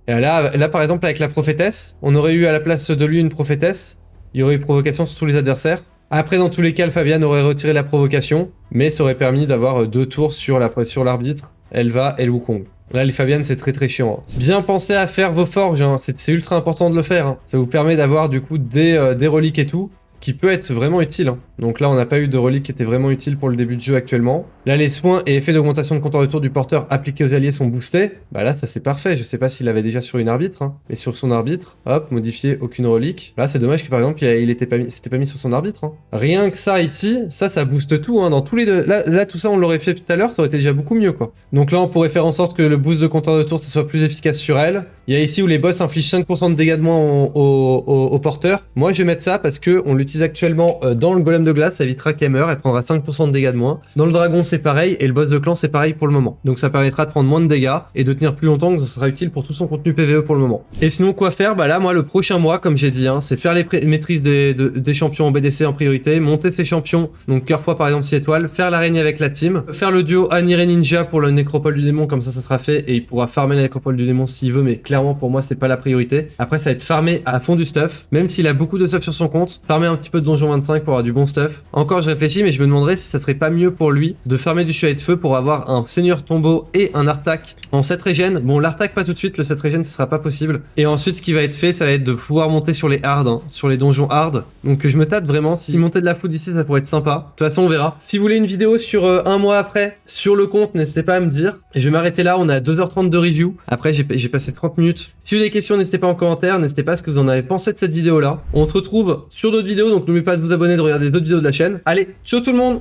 Et là par exemple avec la prophétesse, on aurait eu à la place de lui une prophétesse. Il y aurait eu provocation sur tous les adversaires. Après dans tous les cas, le Fabian aurait retiré la provocation, mais ça aurait permis d'avoir 2 tours sur l'arbitre, Elva et le Wukong. Là, les Fabian, c'est très chiant. Hein. Bien penser à faire vos forges, hein. C'est ultra important de le faire. Hein. Ça vous permet d'avoir du coup des reliques et tout. qui peut être vraiment utile. Hein. Donc là, on n'a pas eu de relique qui était vraiment utile pour le début de jeu actuellement. Là, les soins et effets d'augmentation de compteur de tour du porteur appliqués aux alliés sont boostés. Bah là, ça c'est parfait. Je sais pas s'il l'avait déjà sur une arbitre, hein. Mais sur son arbitre, hop, modifier aucune relique. Là, c'est dommage que par exemple, il était s'était pas mis sur son arbitre. Hein. Rien que ça ici, ça booste tout. Hein. Dans tous les deux. Là, tout ça, on l'aurait fait tout à l'heure, ça aurait été déjà beaucoup mieux, quoi. Donc là, on pourrait faire en sorte que le boost de compteur de tour, ça soit plus efficace sur elle. Il y a ici où les boss infligent 5% de dégâts de moins au porteur. Moi, je vais mettre ça parce que on l'utilise actuellement dans le golem de glace, ça évitera qu'elle meure, elle prendra 5% de dégâts de moins. Dans le dragon, c'est pareil, et le boss de clan, c'est pareil pour le moment. Donc ça permettra de prendre moins de dégâts et de tenir plus longtemps, donc ça sera utile pour tout son contenu PvE pour le moment. Et sinon, quoi faire? Bah là, moi, le prochain mois, comme j'ai dit, hein, c'est faire les maîtrises des champions en BDC en priorité, monter ses champions, donc cœur fois par exemple 6 étoiles, faire l'araignée avec la team, faire le duo Anire Ninja pour le nécropole du démon, comme ça sera fait, et il pourra farmer la nécropole du démon s'il veut, mais clairement pour moi c'est pas la priorité. Après ça va être farmer à fond du stuff, même s'il a beaucoup de stuff sur son compte, farmer un petit peu de donjon 25 pour avoir du bon stuff. Encore je réfléchis, mais je me demanderais si ça serait pas mieux pour lui de farmer du chevalier de feu pour avoir un seigneur tombeau et un artac en 7 régènes. Bon, l'artac pas tout de suite, le 7 régènes ce sera pas possible. Et ensuite ce qui va être fait, ça va être de pouvoir monter sur les hard, hein, sur les donjons hard. Donc je me tâte vraiment, si monter de la food ici ça pourrait être sympa. De toute façon on verra. Si vous voulez une vidéo sur un mois après, sur le compte, n'hésitez pas à me dire. Et je vais m'arrêter là, on a 2h30 de review. Après j'ai passé 30 minutes. Si vous avez des questions, n'hésitez pas en commentaire, n'hésitez pas à ce que vous en avez pensé de cette vidéo là. On se retrouve sur d'autres vidéos, donc n'oubliez pas de vous abonner, de regarder d'autres vidéos de la chaîne. Allez, ciao tout le monde!